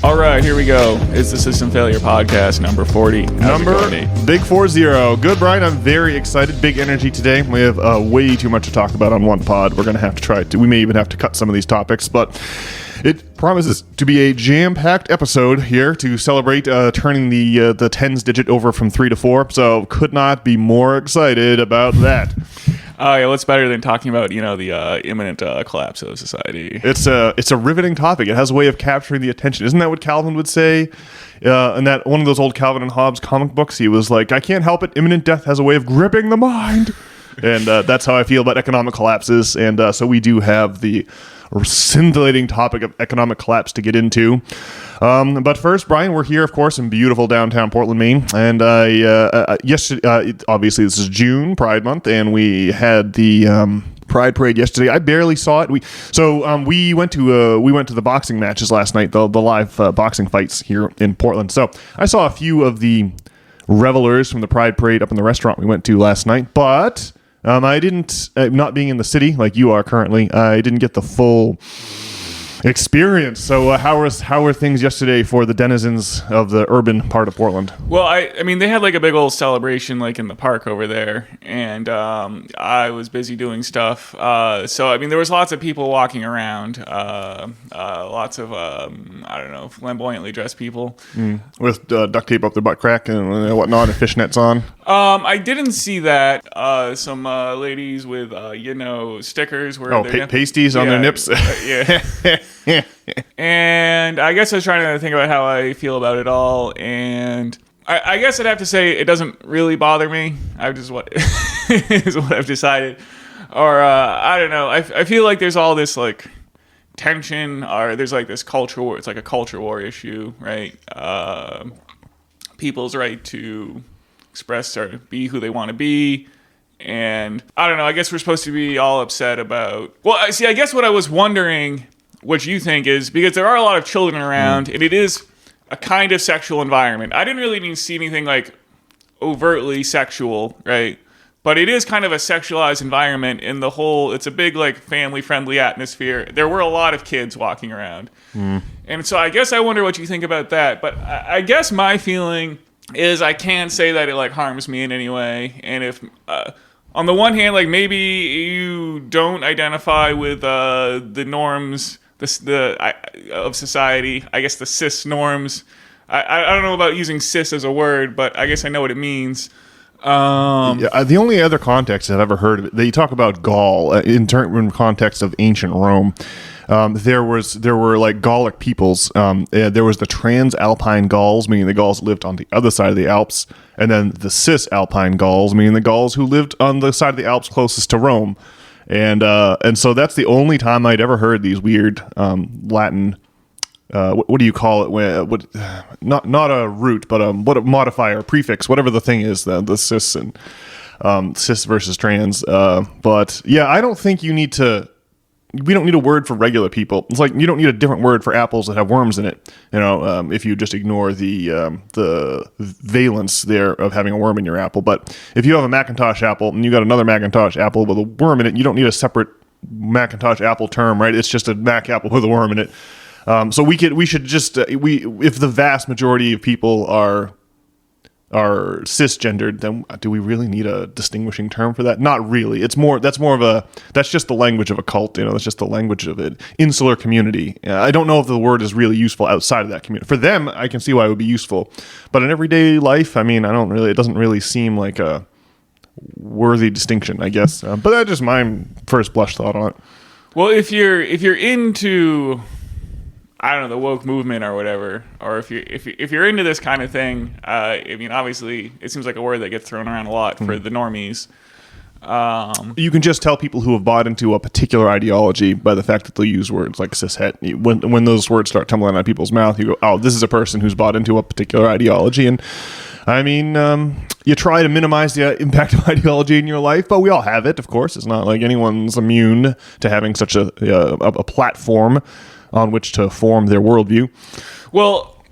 All right, here we go. It's the System Failure Podcast, number 40. Number Big 40. Good, Brian. I'm very excited. Big energy today. We have way too much to talk about on one pod. We're going to have to try to. We may even have to cut some of these topics, but it promises to be a jam-packed episode here to celebrate turning the tens digit over from 3 to 4. So could not be more excited about that. Yeah, what's better than talking about, the imminent collapse of society? It's a riveting topic. It has a way of capturing the attention. Isn't that what Calvin would say? In that one of those old Calvin and Hobbes comic books, he was like, I can't help it. Imminent death has a way of gripping the mind. And that's how I feel about economic collapses. And so we do have the scintillating topic of economic collapse to get into. But first, Brian, we're here, of course, in beautiful downtown Portland, Maine. And yesterday, obviously, this is June, Pride Month, and we had the Pride Parade yesterday. I barely saw it. We went to the boxing matches last night, the live boxing fights here in Portland. So I saw a few of the revelers from the Pride Parade up in the restaurant we went to last night, but I didn't, not being in the city like you are currently, I didn't get the full experience. So how were things yesterday for the denizens of the urban part of Portland? Well, I mean, they had like a big old celebration like in the park over there, and I was busy doing stuff. So, I mean, there was lots of people walking around, lots of, I don't know, flamboyantly dressed people. With duct tape up their butt crack and whatnot, and fishnets on. I didn't see that. Some ladies with, stickers where pasties on their nips. Yeah. And I guess I was trying to think about how I feel about it all, and I guess I'd have to say it doesn't really bother me. Is what I've decided. Or I don't know. I feel like there's all this like tension, or there's like this culture war. It's like a culture war issue, right? People's right to express or be who they want to be. And I don't know, I guess we're supposed to be all upset about... Well, see, I guess what I was wondering, what you think is, because there are a lot of children around, and it is a kind of sexual environment. I didn't really even see anything like overtly sexual, right? But it is kind of a sexualized environment in the whole... It's a big, like, family-friendly atmosphere. There were a lot of kids walking around. And so I guess I wonder what you think about that. But I guess my feeling is I can't say that it like harms me in any way. And if on the one hand, like maybe you don't identify with the norms of society, I guess the cis norms. I don't know about using cis as a word, but I guess I know what it means. The only other context I've ever heard of it, they talk about Gaul in context of ancient Rome. There were like Gallic peoples. There was the Transalpine Gauls, meaning the Gauls lived on the other side of the Alps, and then the Cisalpine Gauls, meaning the Gauls who lived on the side of the Alps closest to Rome. And so that's the only time I'd ever heard these weird Latin. What do you call it? Not a root, but what a modifier, prefix, whatever the thing is, the cis and cis versus trans. But yeah, I don't think we don't need a word for regular people. It's like you don't need a different word for apples that have worms in it. If you just ignore the valence there of having a worm in your apple. But if you have a Macintosh apple and you got another Macintosh apple with a worm in it, you don't need a separate Macintosh apple term, right? It's just a Mac apple with a worm in it. So we should just if the vast majority of people are cisgendered, then do we really need a distinguishing term for that? Not really. That's just the language of a cult. That's just the language of an insular community. I don't know if the word is really useful outside of that community. For them, I can see why it would be useful, but in everyday life, I mean, it doesn't really seem like a worthy distinction, I guess. But that's just my first blush thought on it. Well, if you're into, I don't know, the woke movement or whatever, or if you're into this kind of thing, I mean, obviously, it seems like a word that gets thrown around a lot for the normies. You can just tell people who have bought into a particular ideology by the fact that they'll use words like cishet. When those words start tumbling out of people's mouth, you go, oh, this is a person who's bought into a particular ideology. And I mean, you try to minimize the impact of ideology in your life, but we all have it, of course. It's not like anyone's immune to having such a platform on which to form their worldview. Well,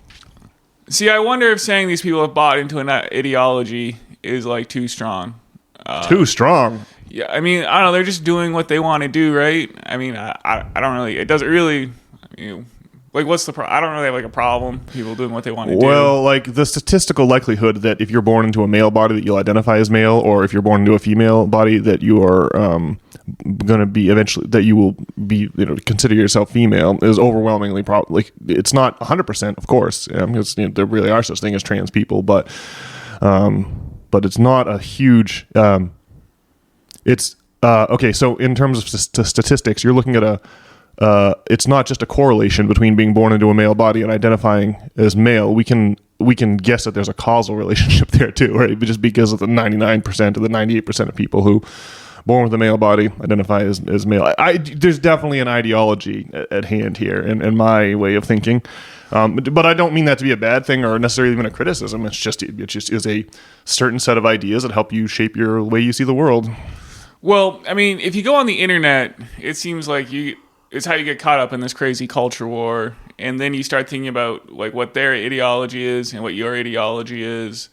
see, I wonder if saying these people have bought into an ideology is like too strong. Too strong? Yeah, I mean, I don't know. They're just doing what they want to do, right? I mean, I don't really. It doesn't really. Like, what's the I don't really have like a problem. People doing what they want to do. Well, like the statistical likelihood that if you're born into a male body that you'll identify as male, or if you're born into a female body that you are going to be eventually, that you will be, consider yourself female, is overwhelmingly probably. Like, it's not 100%, of course, because there really are such thing as trans people, but it's not a huge. It's okay. So in terms of statistics, you're looking at it's not just a correlation between being born into a male body and identifying as male. We can guess that there's a causal relationship there too, right? Just because of the 99% or the 98% of people who born with a male body identify as male. There's definitely an ideology at hand here in my way of thinking. But I don't mean that to be a bad thing or necessarily even a criticism. It just is a certain set of ideas that help you shape your way you see the world. Well, I mean, if you go on the internet, it seems like it's how you get caught up in this crazy culture war, and then you start thinking about like what their ideology is and what your ideology is,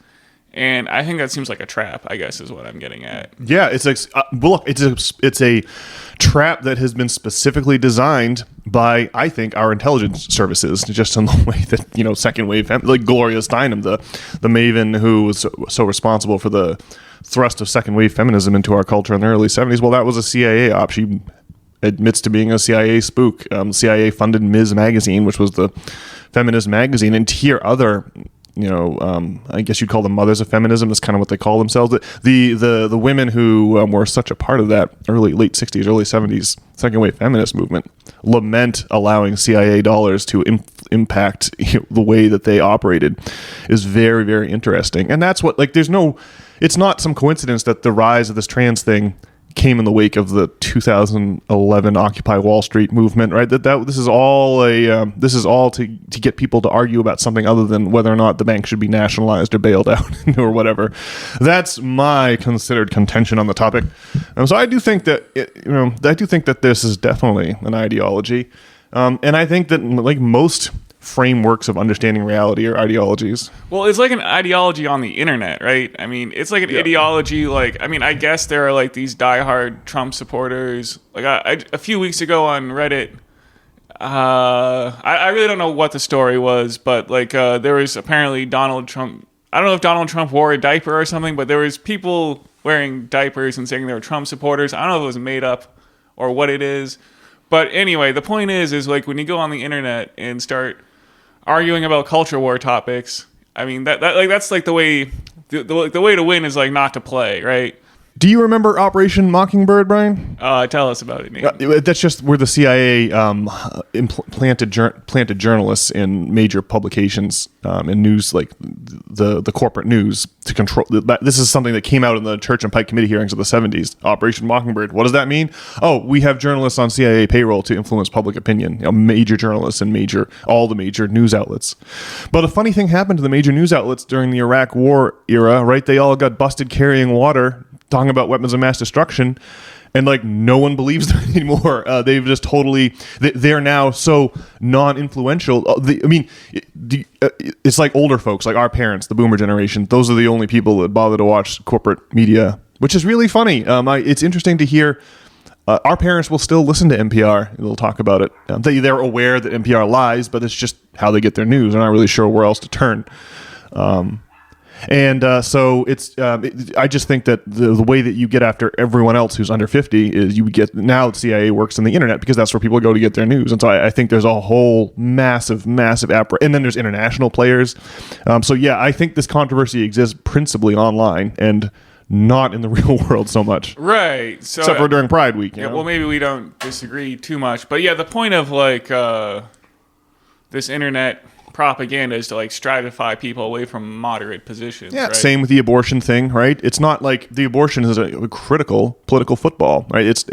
and I think that seems like a trap, I guess, is what I'm getting at. Yeah, it's like look, it's a trap that has been specifically designed by, I think, our intelligence services, just in the way that second wave, like Gloria Steinem, the maven who was so responsible for the thrust of second wave feminism into our culture in the early 70s. Well, that was a CIA op. She admits to being a CIA spook. CIA funded Ms. Magazine, which was the feminist magazine, and to hear other, I guess you'd call them mothers of feminism. That's kind of what they call themselves. The women who were such a part of that late 60s, early 70s second wave feminist movement lament allowing CIA dollars to impact the way that they operated is very, very interesting. And that's what, it's not some coincidence that the rise of this trans thing came in the wake of the 2011 Occupy Wall Street movement, right? This is all to get people to argue about something other than whether or not the bank should be nationalized or bailed out or whatever. That's my considered contention on the topic. So I do think that this is definitely an ideology, and I think that like most frameworks of understanding reality or ideologies. Well, it's like an ideology on the internet, right? I mean, it's like an ideology. Like, I mean, I guess there are like these diehard Trump supporters. Like, a few weeks ago on Reddit, I really don't know what the story was, but like there was apparently Donald Trump. I don't know if Donald Trump wore a diaper or something, but there was people wearing diapers and saying they were Trump supporters. I don't know if it was made up or what it is, but anyway, the point is like when you go on the internet and start arguing about culture war topics, I mean that's like the way to win is like not to play, right? Do you remember Operation Mockingbird, Brian? Tell us about it, Nate. That's just where the CIA planted journalists in major publications and news, like the corporate news, to control. This is something that came out in the Church and Pike Committee hearings of the 70s. Operation Mockingbird. What does that mean? Oh, we have journalists on CIA payroll to influence public opinion. Major journalists and all the major news outlets. But a funny thing happened to the major news outlets during the Iraq War era, right? They all got busted carrying water, talking about weapons of mass destruction, and like no one believes them anymore. They've just they're now so non-influential. It's like older folks, like our parents, the boomer generation. Those are the only people that bother to watch corporate media, which is really funny. It's interesting to hear. Our parents will still listen to NPR. They'll talk about it. They're aware that NPR lies, but it's just how they get their news. They're not really sure where else to turn. So it's. I just think that the way that you get after everyone else who's under 50 is you get now. The CIA works on the internet because that's where people go to get their news, and so I think there's a whole massive and then there's international players. So yeah, I think this controversy exists principally online and not in the real world so much. Right. So except for during Pride Week. Yeah. Well, maybe we don't disagree too much, but yeah, the point of like this internet propaganda is to like stratify people away from moderate positions. Yeah, right? Same with the abortion thing, right? It's not like the abortion is a critical political football, right?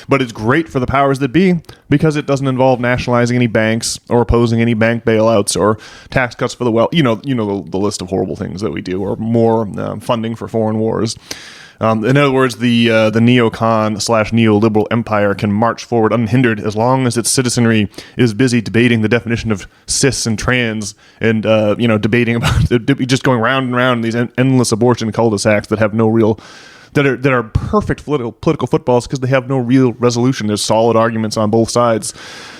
But it's great for the powers that be because it doesn't involve nationalizing any banks or opposing any bank bailouts or tax cuts for the wealth. You know the list of horrible things that we do, or more funding for foreign wars. In other words, the neocon / neoliberal empire can march forward unhindered as long as its citizenry is busy debating the definition of cis and trans and debating about just going round and round in these endless abortion cul-de-sacs that have no real that are perfect political footballs because they have no real resolution. There's solid arguments on both sides.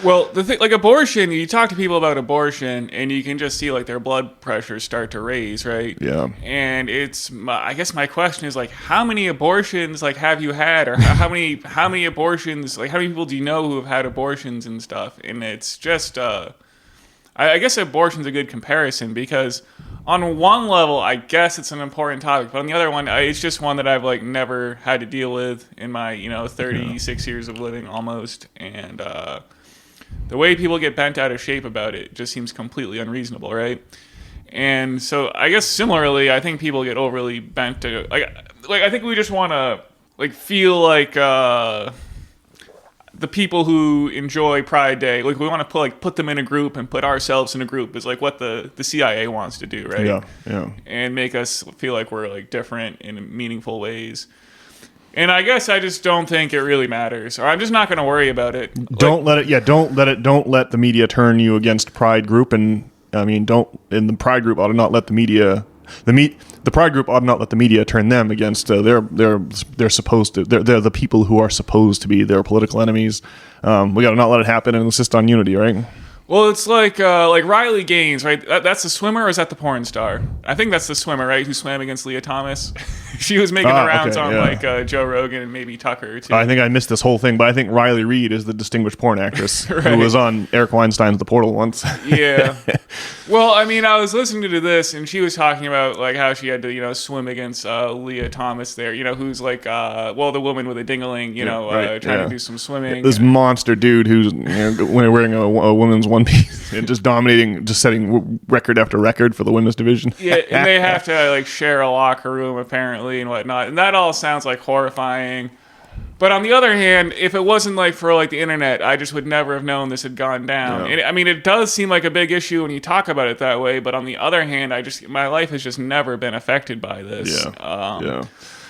Well, the thing, like abortion, you talk to people about abortion, and you can just see like their blood pressures start to raise, right? Yeah. And I guess my question is like, how many abortions like have you had, or how many abortions, like how many people do you know who have had abortions and stuff? And it's just, I guess abortion's a good comparison because on one level, I guess it's an important topic, but on the other one, it's just one that I've like never had to deal with in my 36 years of living almost, and the way people get bent out of shape about it just seems completely unreasonable, right? And so I guess similarly, I think people get overly bent to like I think we just want to like feel like the people who enjoy Pride Day, like we want to put them in a group and put ourselves in a group is like what the CIA wants to do, right? Yeah. And make us feel like we're like different in meaningful ways. And I guess I just don't think it really matters, or I'm just not going to worry about it. Don't let the media turn you against Pride group, and I mean, the Pride group ought to not let the media. The Pride group ought not let the media turn them against they're the people who are supposed to be their political enemies. We got to not let it happen and insist on unity, right? Well, it's like Riley Gaines, right? That's the swimmer, or is that the porn star? I think that's the swimmer, right? Who swam against Leah Thomas. She was making the rounds on Joe Rogan and maybe Tucker too. I think I missed this whole thing, but I think Riley Reid is the distinguished porn actress right. Who was on Eric Weinstein's The Portal once. Yeah. Well, I mean, I was listening to this, and she was talking about like how she had to swim against Leah Thomas there, who's like the woman with a ding-a-ling, trying to do some swimming. This monster dude who's wearing a woman's one piece and just dominating, just setting record after record for the women's division. Yeah, and they have to like share a locker room apparently and whatnot, and that all sounds like horrifying. But on the other hand, if it wasn't like for like the internet, I just would never have known this had gone down. Yeah. And, I mean, it does seem like a big issue when you talk about it that way. But on the other hand, my life has just never been affected by this. Yeah.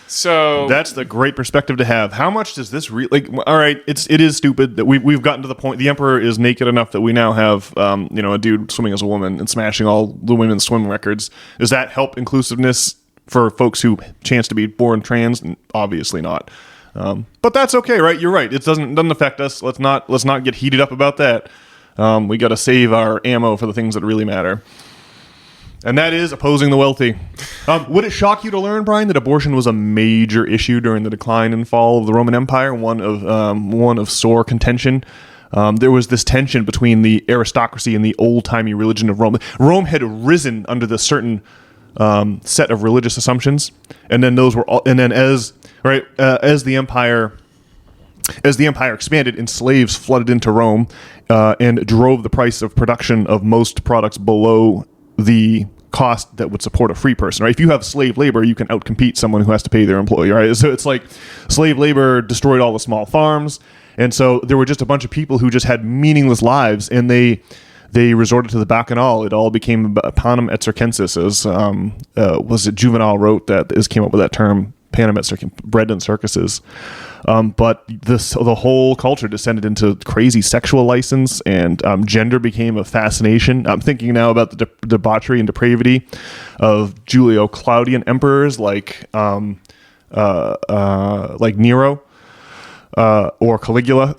So that's the great perspective to have. How much does this all right, it is stupid that we've gotten to the point the emperor is naked enough that we now have a dude swimming as a woman and smashing all the women's swim records. Does that help inclusiveness for folks who chance to be born trans? Obviously not. But that's okay, right? You're right. It doesn't affect us. Let's not get heated up about that. We got to save our ammo for the things that really matter. And that is opposing the wealthy. Would it shock you to learn, Brian, that abortion was a major issue during the decline and fall of the Roman Empire? One of sore contention. There was this tension between the aristocracy and the old-timey religion of Rome. Rome had risen under this certain set of religious assumptions, and then as the empire expanded and slaves flooded into Rome and drove the price of production of most products below the cost that would support a free person, right? If you have slave labor, you can outcompete someone who has to pay their employee, right? So it's like slave labor destroyed all the small farms, and so there were just a bunch of people who just had meaningless lives, and they resorted to the bacchanal. It all became panem et circenses, as was it Juvenal wrote came up with that term, panem et circenses, bread and circuses. But the whole culture descended into crazy sexual license, and gender became a fascination. I'm thinking now about the debauchery and depravity of Julio-Claudian emperors like Nero. Or Caligula,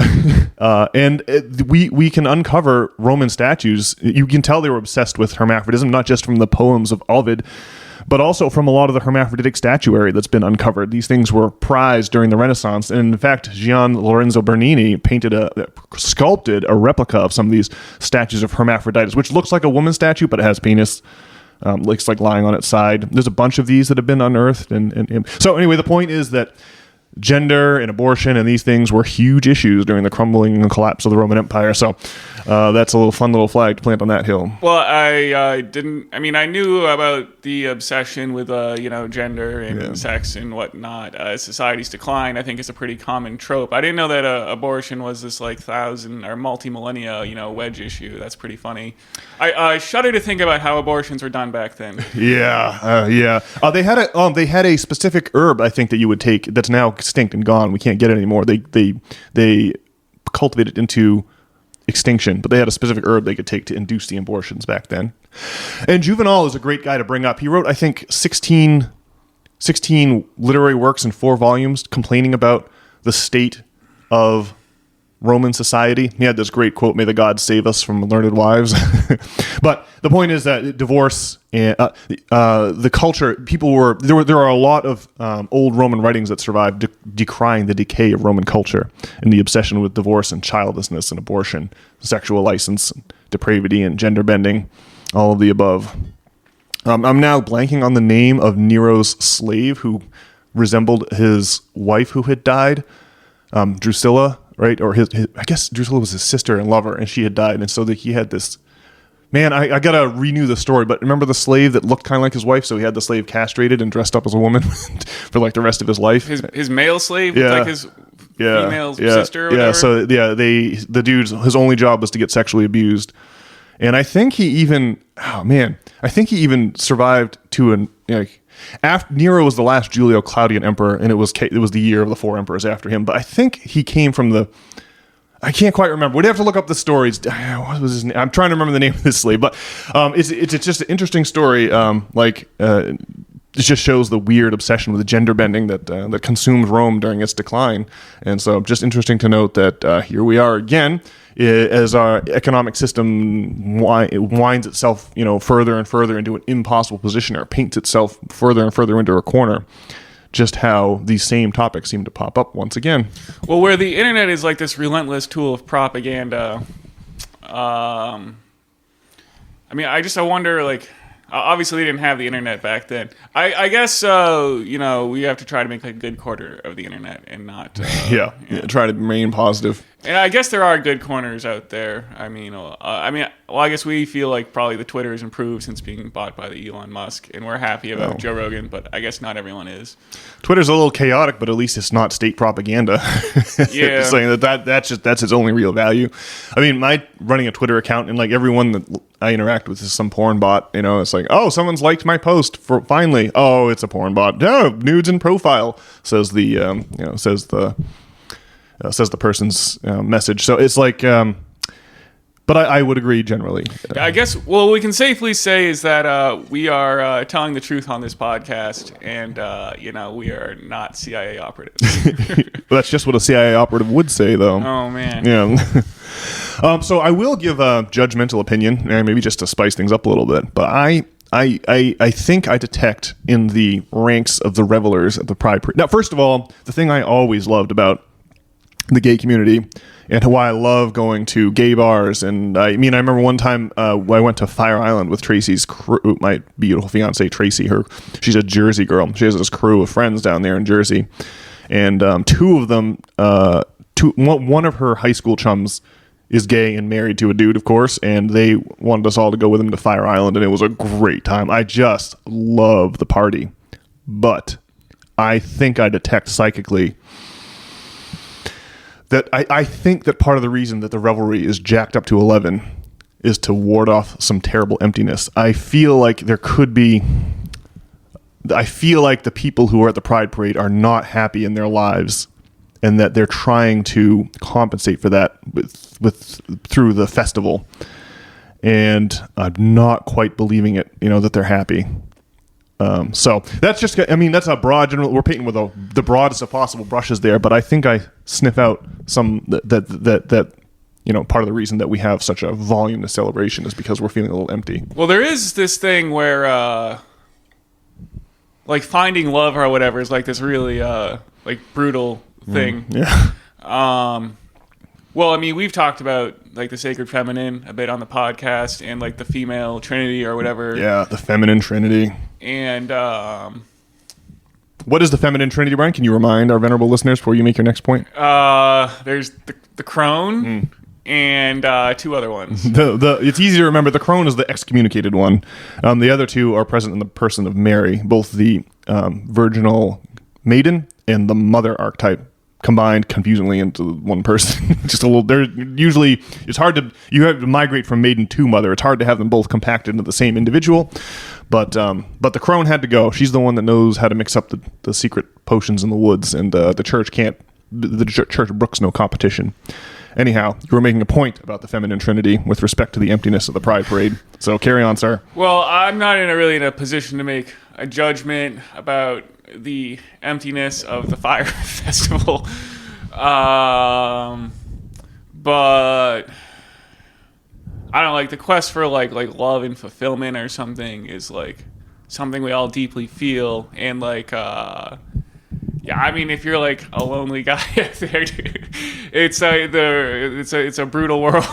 and we can uncover Roman statues. You can tell they were obsessed with hermaphroditism, not just from the poems of Ovid, but also from a lot of the hermaphroditic statuary that's been uncovered. These things were prized during the Renaissance, and in fact, Gian Lorenzo Bernini sculpted a replica of some of these statues of Hermaphroditus, which looks like a woman statue, but it has penis. Looks like lying on its side. There's a bunch of these that have been unearthed, and so anyway, the point is that gender and abortion and these things were huge issues during the crumbling and collapse of the Roman Empire. So that's a fun little flag to plant on that hill. Well, I knew about the obsession with gender and sex and whatnot as society's decline. I think is a pretty common trope. I didn't know that abortion was this like thousand or multi-millennia wedge issue. That's pretty funny. I shudder to think about how abortions were done back then. Yeah. They had a specific herb, I think, that you would take that's now extinct and gone. We can't get it anymore. They cultivate it into extinction, but they had a specific herb they could take to induce the abortions back then. And Juvenal is a great guy to bring up. He wrote, I think, 16 16 literary works in 4 volumes complaining about the state of Roman society. He had this great quote, "May the gods save us from learned wives." But the point is that divorce and the culture, there are a lot of old Roman writings that survive decrying the decay of Roman culture and the obsession with divorce and childlessness and abortion, sexual license, and depravity and gender bending, all of the above. I'm now blanking on the name of Nero's slave who resembled his wife who had died, Drusilla. Right, or his I guess Drusilla was his sister and lover, and she had died, and so that he had this. Man, I gotta renew the story, but remember the slave that looked kind of like his wife, so he had the slave castrated and dressed up as a woman for like the rest of his life. His male slave, like his female sister. Or whatever? So the dude's his only job was to get sexually abused, and I think he even survived to an. After Nero was the last Julio-Claudian emperor, and it was the year of the 4 emperors after him. But I think he came from I can't quite remember. We'd have to look up the stories. What was his name? I'm trying to remember the name of this slave, but it's just an interesting story. It just shows the weird obsession with gender bending that consumed Rome during its decline. And so, just interesting to note that here we are again. As our economic system winds itself, further and further into an impossible position, or paints itself further and further into a corner, just how these same topics seem to pop up once again. Well, where the internet is like this relentless tool of propaganda, I wonder, like, obviously they didn't have the internet back then. I guess, we have to try to make like a good quarter of the internet and not... try to remain positive. And I guess there are good corners out there. I guess we feel like probably the Twitter has improved since being bought by the Elon Musk, and we're happy about Joe Rogan, but I guess not everyone is. Twitter's a little chaotic, but at least it's not state propaganda. Yeah. Saying that's its only real value. I mean, my running a Twitter account, and like everyone that I interact with is some porn bot. It's like, oh, someone's liked my post finally. Oh, it's a porn bot. No, nudes in profile, says the person's message. So it's like, but I would agree generally. I guess, what we can safely say is that we are telling the truth on this podcast, and, we are not CIA operatives. Well, that's just what a CIA operative would say, though. Oh, man. Yeah. So I will give a judgmental opinion, maybe just to spice things up a little bit, but I think I detect in the ranks of the revelers at the Pride Parade. Now, first of all, the thing I always loved about the gay community and why I love going to gay bars. And I remember one time I went to Fire Island with Tracy's crew, my beautiful fiance, Tracy. She's a Jersey girl. She has this crew of friends down there in Jersey. And two of them, one of her high school chums is gay and married to a dude, of course. And they wanted us all to go with them to Fire Island. And it was a great time. I just love the party. But I think I detect psychically that I think that part of the reason that the revelry is jacked up to 11 is to ward off some terrible emptiness. I feel like the people who are at the Pride Parade are not happy in their lives, and that they're trying to compensate for that through the festival. And I'm not quite believing it, that they're happy. So that's just, that's a broad general, we're painting with the broadest of possible brushes there, but I think I sniff out some that part of the reason that we have such a volume to celebration is because we're feeling a little empty. Well, there is this thing where, like finding love or whatever is like this really, like brutal thing. Yeah. Well, we've talked about like the sacred feminine a bit on the podcast, and like the female trinity or whatever. Yeah, the feminine trinity. And what is the feminine trinity, Brian? Can you remind our venerable listeners before you make your next point? There's the crone and 2 other ones. It's easy to remember. The crone is the excommunicated one. The other 2 are present in the person of Mary, both the virginal maiden and the mother archetype, combined confusingly into one person. Just a little. They're usually, you have to migrate from maiden to mother. It's hard to have them both compacted into the same individual. But the crone had to go. She's the one that knows how to mix up the secret potions in the woods, and the church can't. The church brooks no competition. Anyhow, you were making a point about the feminine trinity with respect to the emptiness of the Pride Parade. So carry on, sir. Well, I'm not really in a position to make a judgment about the emptiness of the Fire Festival. But I don't know, like the quest for like love and fulfillment or something is like something we all deeply feel, and like yeah, I mean, if you're like a lonely guy out there, dude, it's a brutal world.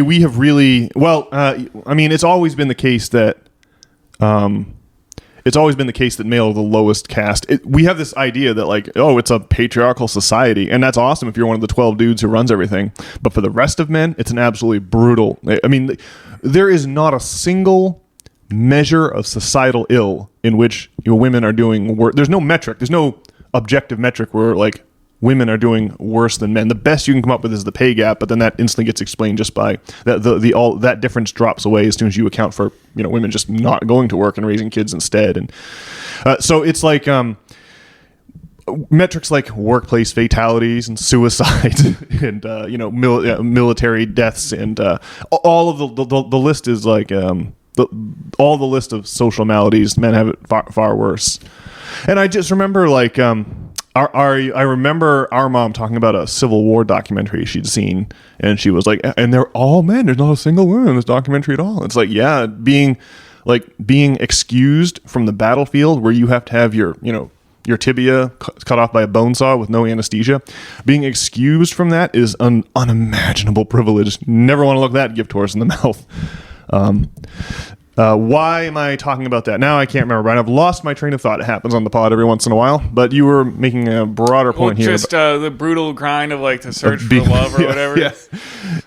We have really I mean, it's always been the case that male are the lowest caste. We have this idea that like, oh, it's a patriarchal society, and that's awesome if you're one of the 12 dudes who runs everything. But for the rest of men, it's an absolutely brutal. I mean, there is not a single measure of societal ill in which women are doing worse. There's no metric. There's no objective metric where like women are doing worse than men. The best you can come up with is the pay gap, but then that instantly gets explained just by that difference drops away as soon as you account for women just not going to work and raising kids instead. And so it's like metrics like workplace fatalities and suicides and military deaths and all of the list is like all the list of social maladies. Men have it far worse. And I just remember like I remember our mom talking about a Civil War documentary she'd seen, and she was like, and they're all men. There's not a single woman in this documentary at all. It's like, yeah, being excused from the battlefield where you have to have your tibia cut off by a bone saw with no anesthesia. Being excused from that is an unimaginable privilege. Never want to look that gift horse in the mouth. Why am I talking about that now? I can't remember, Brian. I've lost my train of thought. It happens on the pod every once in a while. But you were making a broader point here. Just the brutal grind of like the search for love or whatever.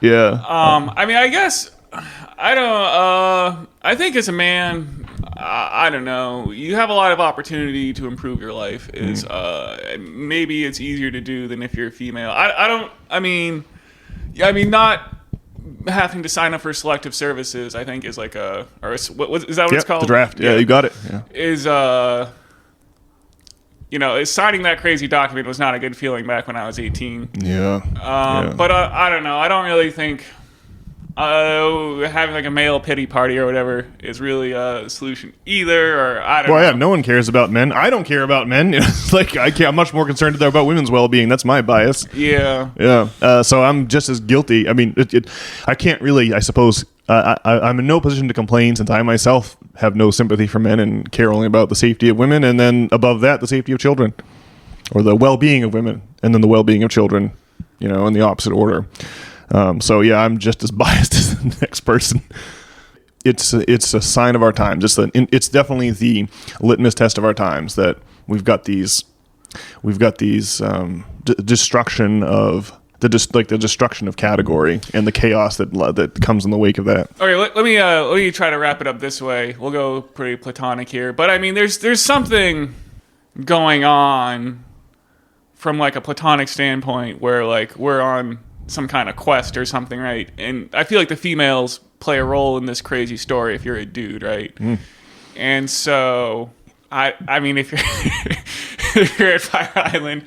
Yeah. I mean, I guess I don't. I think as a man, I don't know. You have a lot of opportunity to improve your life. Maybe it's easier to do than if you're a female. I mean, not having to sign up for selective services, I think, is like is that what it's called? The draft. Yeah, you got it. Yeah. Is signing that crazy document was not a good feeling back when I was 18. Yeah. But I don't know. I don't really think having like a male pity party or whatever is really a solution either. Or I don't know. Well, yeah, no one cares about men. I don't care about men. It's like I'm much more concerned about women's well-being. That's my bias. Yeah. Yeah. So I'm just as guilty. I mean, I can't really. I suppose I'm in no position to complain since I myself have no sympathy for men and care only about the safety of women, and then above that, the safety of children, or the well-being of women, and then the well-being of children. In the opposite order. So yeah, I'm just as biased as the next person. It's a sign of our times. It's definitely the litmus test of our times that we've got these destruction of the destruction of category and the chaos that comes in the wake of that. Okay, let me try to wrap it up this way. We'll go pretty platonic here, but I mean, there's something going on from like a platonic standpoint where like we're on some kind of quest or something, right? And I feel like the females play a role in this crazy story if you're a dude, right? And so I mean, if you're at Fire Island,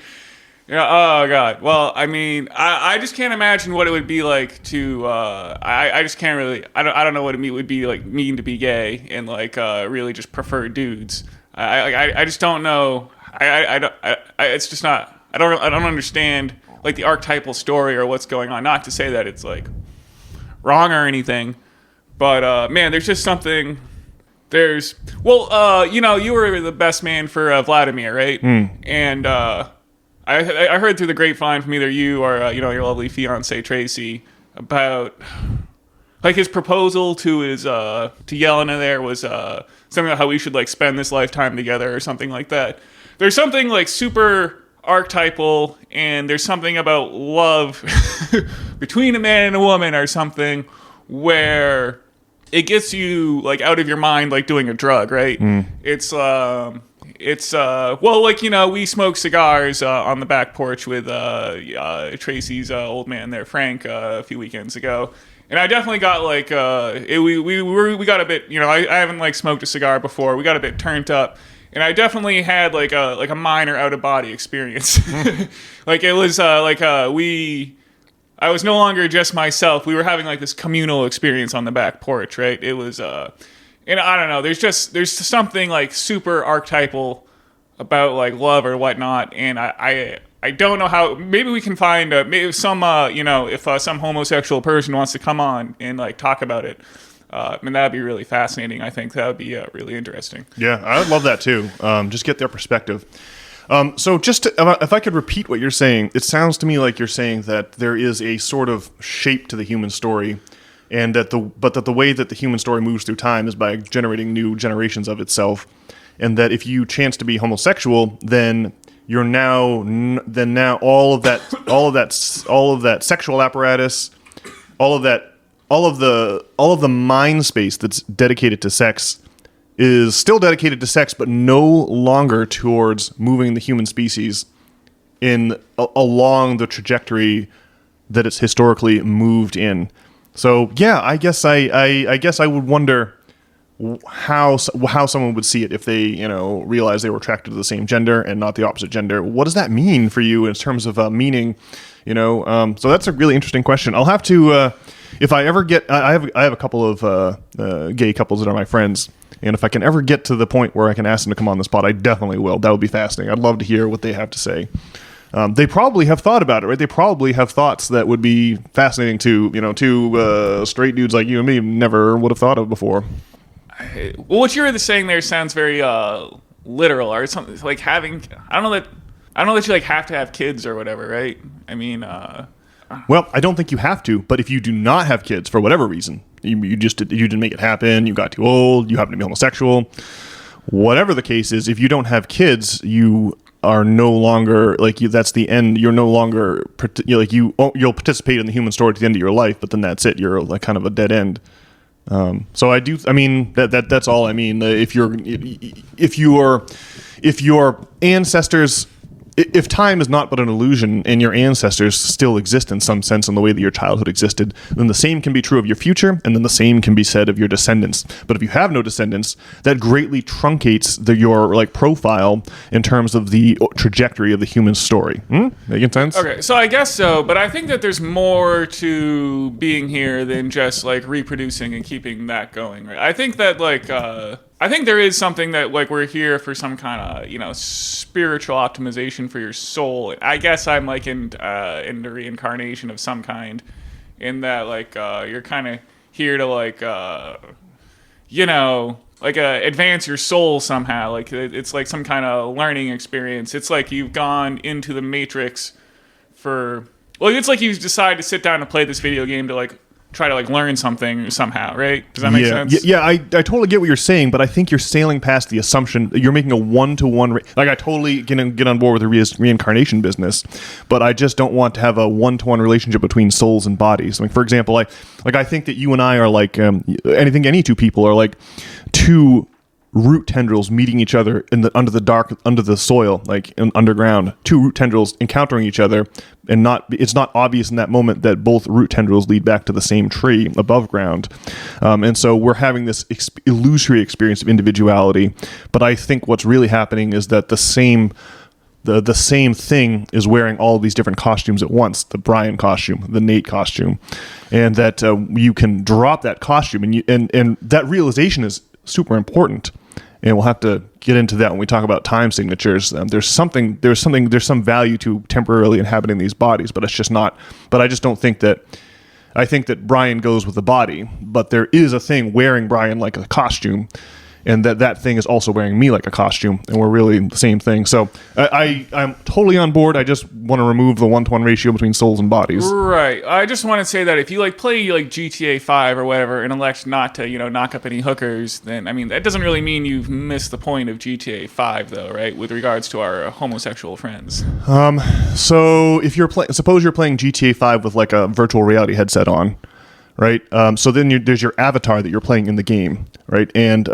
oh god. Well, I mean, I just can't imagine what it would be like to I just can't really. I don't know what it would be like mean to be gay and like really just prefer dudes. I just don't know. It's just not. I don't understand like the archetypal story or what's going on. Not to say that it's like wrong or anything, but man, there's just something. You were the best man for Vladimir, right? And I heard through the grapevine from either you or your lovely fiance Tracy about like his proposal to his to Yelena there was something about how we should like spend this lifetime together or something like that. There's something like super archetypal, and there's something about love between a man and a woman or something where it gets you like out of your mind like doing a drug, right? It's we smoke cigars on the back porch with Tracy's old man there, Frank, a few weekends ago. And I definitely got like we got a bit, I haven't like smoked a cigar before. We got a bit turned up. And I definitely had like a minor out of body experience. Like it was I was no longer just myself. We were having like this communal experience on the back porch, right? It was and And I don't know. There's something like super archetypal about like love or whatnot, and I don't know how. Maybe we can find maybe some if some homosexual person wants to come on and like talk about it. And that'd be really fascinating. I think that would be really interesting. Yeah, I would love that too. Just get their perspective. So just if I could repeat what you're saying, it sounds to me like you're saying that there is a sort of shape to the human story, and that the way that the human story moves through time is by generating new generations of itself, and that if you chance to be homosexual, then you're now all of that sexual apparatus, all of the mind space that's dedicated to sex is still dedicated to sex, but no longer towards moving the human species along the trajectory that it's historically moved in. So yeah, I guess I would wonder how someone would see it if they realize they were attracted to the same gender and not the opposite gender. What does that mean for you in terms of meaning? So that's a really interesting question. I'll have to if I ever get I have a couple of gay couples that are my friends. And if I can ever get to the point where I can ask them to come on the spot, I definitely will. That would be fascinating. I'd love to hear what they have to say. They probably have thought about it, right? They probably have thoughts that would be fascinating to, two straight dudes like you and me never would have thought of before. Well, what you were saying there sounds very literal, or something like having. I don't know that you like have to have kids or whatever, right? I mean, well, I don't think you have to, but if you do not have kids for whatever reason, you didn't make it happen, you got too old, you happen to be homosexual, whatever the case is, if you don't have kids, you are no longer that's the end. You're no longer you'll participate in the human story to the end of your life, but then that's it. You're like kind of a dead end. So that's all I mean. If your ancestors, if time is not but an illusion and your ancestors still exist in some sense in the way that your childhood existed, then the same can be true of your future, and then the same can be said of your descendants. But if you have no descendants, that greatly truncates your profile in terms of the trajectory of the human story. Making sense? Okay, so I guess so, but I think that there's more to being here than just like reproducing and keeping that going, right? I think that I think there is something that we're here for some kind of spiritual optimization for your soul. I guess I'm into reincarnation of some kind, in that you're kind of here to advance your soul somehow. It's like some kind of learning experience. It's like you've gone into the Matrix it's like you decide to sit down and play this video game to try to learn something somehow, right? Does that make sense? Yeah, I totally get what you're saying, but I think you're sailing past the assumption that you're making a one-to-one. I totally get on board with the reincarnation business, but I just don't want to have a one-to-one relationship between souls and bodies. For example, I think that you and I are any two people are like two root tendrils meeting each other under the soil, underground. Two root tendrils encountering each other, and it's not obvious in that moment that both root tendrils lead back to the same tree above ground. And so we're having this illusory experience of individuality. But I think what's really happening is that the same thing is wearing all these different costumes at once: the Brian costume, the Nate costume, and that you can drop that costume, and that realization is super important. And we'll have to get into that when we talk about time signatures. There's some value to temporarily inhabiting these bodies, but it's just not. But I just don't think that. I think that Brian goes with the body, but there is a thing wearing Brian like a costume, and that thing is also wearing me like a costume, and we're really the same thing. So I'm totally on board. I just want to remove the 1-to-1 ratio between souls and bodies. Right. I just want to say that if you play GTA 5 or whatever and elect not to knock up any hookers, then that doesn't really mean you've missed the point of GTA 5 though, right? With regards to our homosexual friends. So if suppose you're playing GTA 5 with a virtual reality headset on. Right. So then there's your avatar that you're playing in the game. Right. And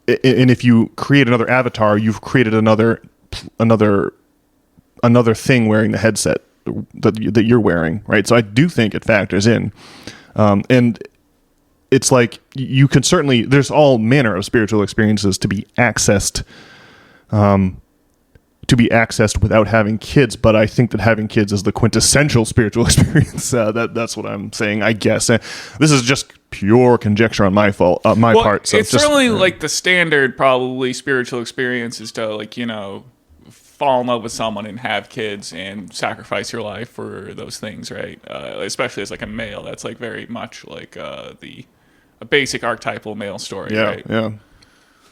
if you create another avatar, you've created another thing wearing the headset that you're wearing. Right. So I do think it factors in. And it's you can certainly, there's all manner of spiritual experiences to be accessed. Without having kids, but I think that having kids is the quintessential spiritual experience. That's what I'm saying, I guess. This is just pure conjecture on my part. So it's certainly like the standard, probably spiritual experience is to like, fall in love with someone and have kids and sacrifice your life for those things, right? Especially as like a male, that's like very much like a basic archetypal male story, right?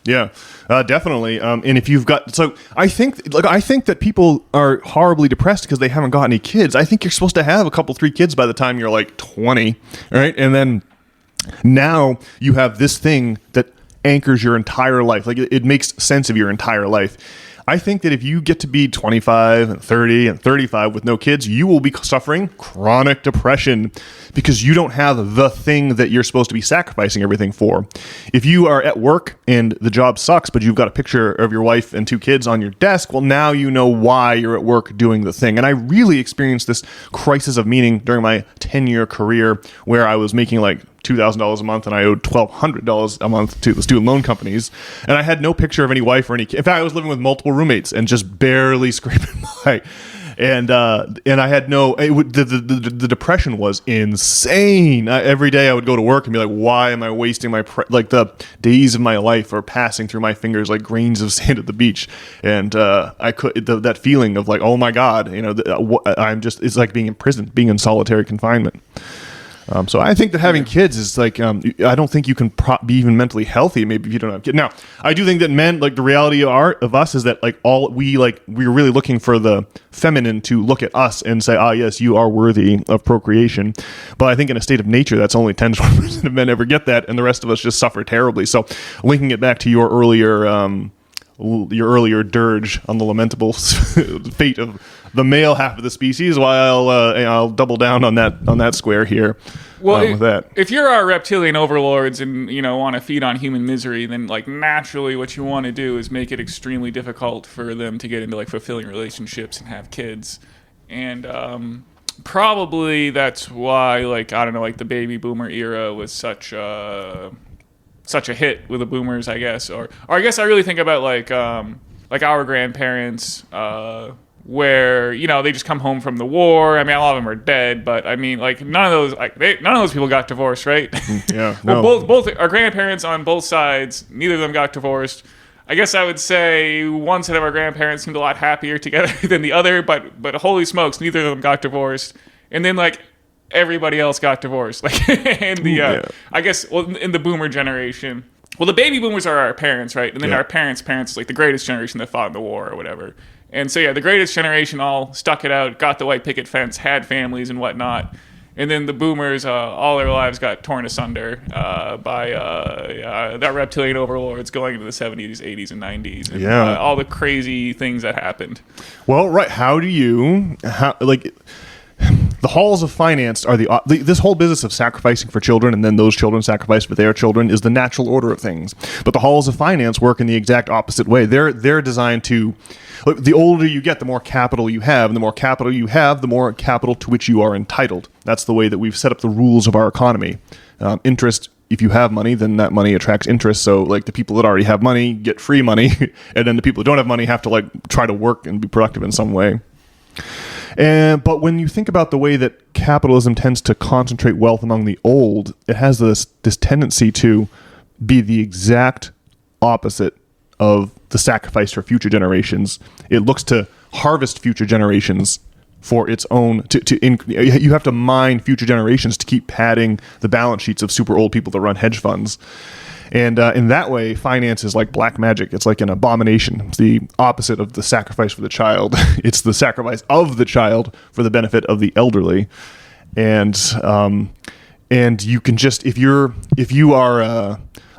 Yeah, definitely. And if you've got, so I think that people are horribly depressed because they haven't got any kids. I think you're supposed to have a couple, 3 kids by the time you're like 20, right? And then now you have this thing that anchors your entire life. Like it makes sense of your entire life. I think that if you get to be 25 and 30 and 35 with no kids, you will be suffering chronic depression because you don't have the thing that you're supposed to be sacrificing everything for. If you are at work and the job sucks, but you've got a picture of your wife and 2 kids on your desk, well, now you know why you're at work doing the thing. And I really experienced this crisis of meaning during my 10-year career where I was making like $2,000 a month and I owed $1,200 a month to the student loan companies. And I had no picture of any wife or any kid. In fact, I was living with multiple roommates and just barely scraping by. And I had the depression was insane. Every day I would go to work and be like, why am I wasting like the days of my life are passing through my fingers like grains of sand at the beach. And that feeling of like, oh my God, it's like being in prison, being in solitary confinement. So I think that having kids is like, I don't think you can be even mentally healthy maybe if you don't have kids. Now, I do think that men, like the reality of us is that like we're really looking for the feminine to look at us and say, yes, you are worthy of procreation. But I think in a state of nature, that's only 10 to 20% of men ever get that. And the rest of us just suffer terribly. So linking it back to your earlier dirge on the lamentable fate of the male half of the species, while I'll double down on that square here. Well, with that, if you're our reptilian overlords and want to feed on human misery, then like naturally, what you want to do is make it extremely difficult for them to get into like fulfilling relationships and have kids, and probably that's why like I don't know, like the baby boomer era was such a hit with the boomers, I guess, or I guess I really think about like our grandparents, where they just come home from the war. I mean, a lot of them are dead, but I mean, like none of those people got divorced, right? Yeah, Well, no. both our grandparents on both sides, neither of them got divorced. I guess I would say one set of our grandparents seemed a lot happier together than the other, but holy smokes, neither of them got divorced. And then like everybody else got divorced. Like I guess in the boomer generation. Well, the baby boomers are our parents, right? And then our parents' is like the greatest generation that fought in the war or whatever. And so the greatest generation all stuck it out, got the white picket fence, had families and whatnot. And then the boomers, all their lives got torn asunder by that reptilian overlords going into the 70s, 80s, and 90s. And, all the crazy things that happened. Well, right. The halls of finance are this whole business of sacrificing for children and then those children sacrifice for their children is the natural order of things. But the halls of finance work in the exact opposite way. They're designed to, the older you get, the more capital you have, and the more capital you have, the more capital to which you are entitled. That's the way that we've set up the rules of our economy. Interest, if you have money, then that money attracts interest. So like the people that already have money get free money, and then the people who don't have money have to like try to work and be productive in some way. But when you think about the way that capitalism tends to concentrate wealth among the old, it has this tendency to be the exact opposite of the sacrifice for future generations. It looks to harvest future generations for its own. You have to mine future generations to keep padding the balance sheets of super old people that run hedge funds. And in that way, finance is like black magic. It's like an abomination. It's the opposite of the sacrifice for the child. It's the sacrifice of the child for the benefit of the elderly. And you can just, if you are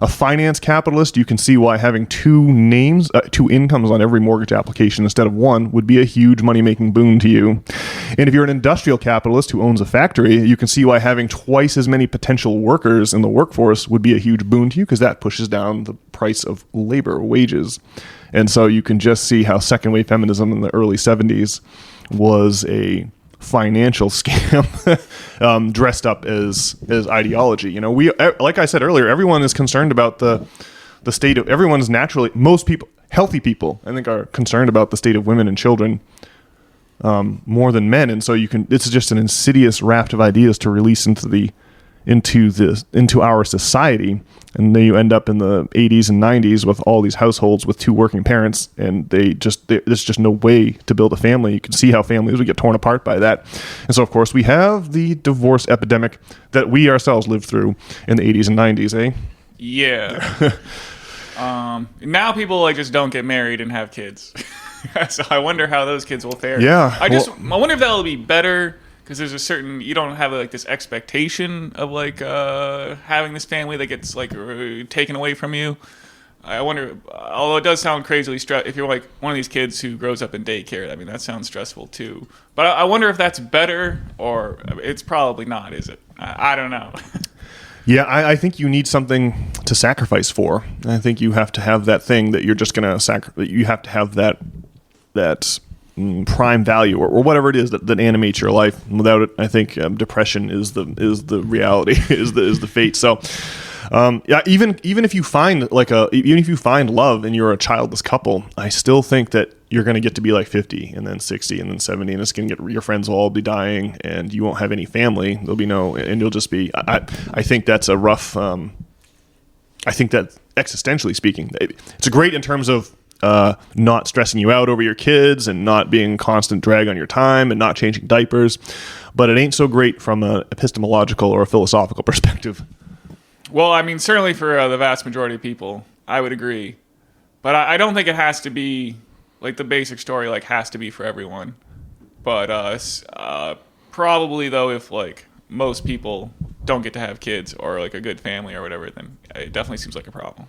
a finance capitalist, you can see why having two incomes on every mortgage application instead of one would be a huge money-making boon to you. And if you're an industrial capitalist who owns a factory, you can see why having twice as many potential workers in the workforce would be a huge boon to you, because that pushes down the price of labor wages. And so you can just see how second-wave feminism in the early 70s was a financial scam dressed up as ideology. We, like I said earlier, everyone is concerned about the state of, everyone's naturally, most people, healthy people, I think, are concerned about the state of women and children more than men. And so it's just an insidious raft of ideas to release into into our society. And then you end up in the 80s and 90s with all these households with two working parents, and there's just no way to build a family. You can see how families would get torn apart by that. And so, of course, we have the divorce epidemic that we ourselves lived through in the 80s and 90s, eh? Yeah. Now people like just don't get married and have kids. So I wonder how those kids will fare. Yeah. I wonder if that'll be better, because there's a certain, you don't have like this expectation of like having this family that gets like taken away from you. I wonder, although it does sound crazily if you're like one of these kids who grows up in daycare, I mean, that sounds stressful too. But I wonder if that's better, or it's probably not, is it? I don't know. Yeah, I think you need something to sacrifice for. I think you have to have that thing that you're just going to you have to have that prime value or whatever it is that animates your life. Without it, I think depression is the reality, is the fate. So, yeah, even if you find love and you're a childless couple, I still think that you're going to get to be like 50 and then 60 and then 70, and it's going to get, your friends will all be dying and you won't have any family. There'll be and you'll just be. I think that's a rough. I think that existentially speaking, it's great in terms of not stressing you out over your kids and not being a constant drag on your time and not changing diapers, but it ain't so great from an epistemological or a philosophical perspective. Well, I mean, certainly for the vast majority of people, I would agree. But I don't think it has to be, like the basic story, like has to be for everyone. But probably, though, if like most people don't get to have kids or like a good family or whatever, then it definitely seems like a problem.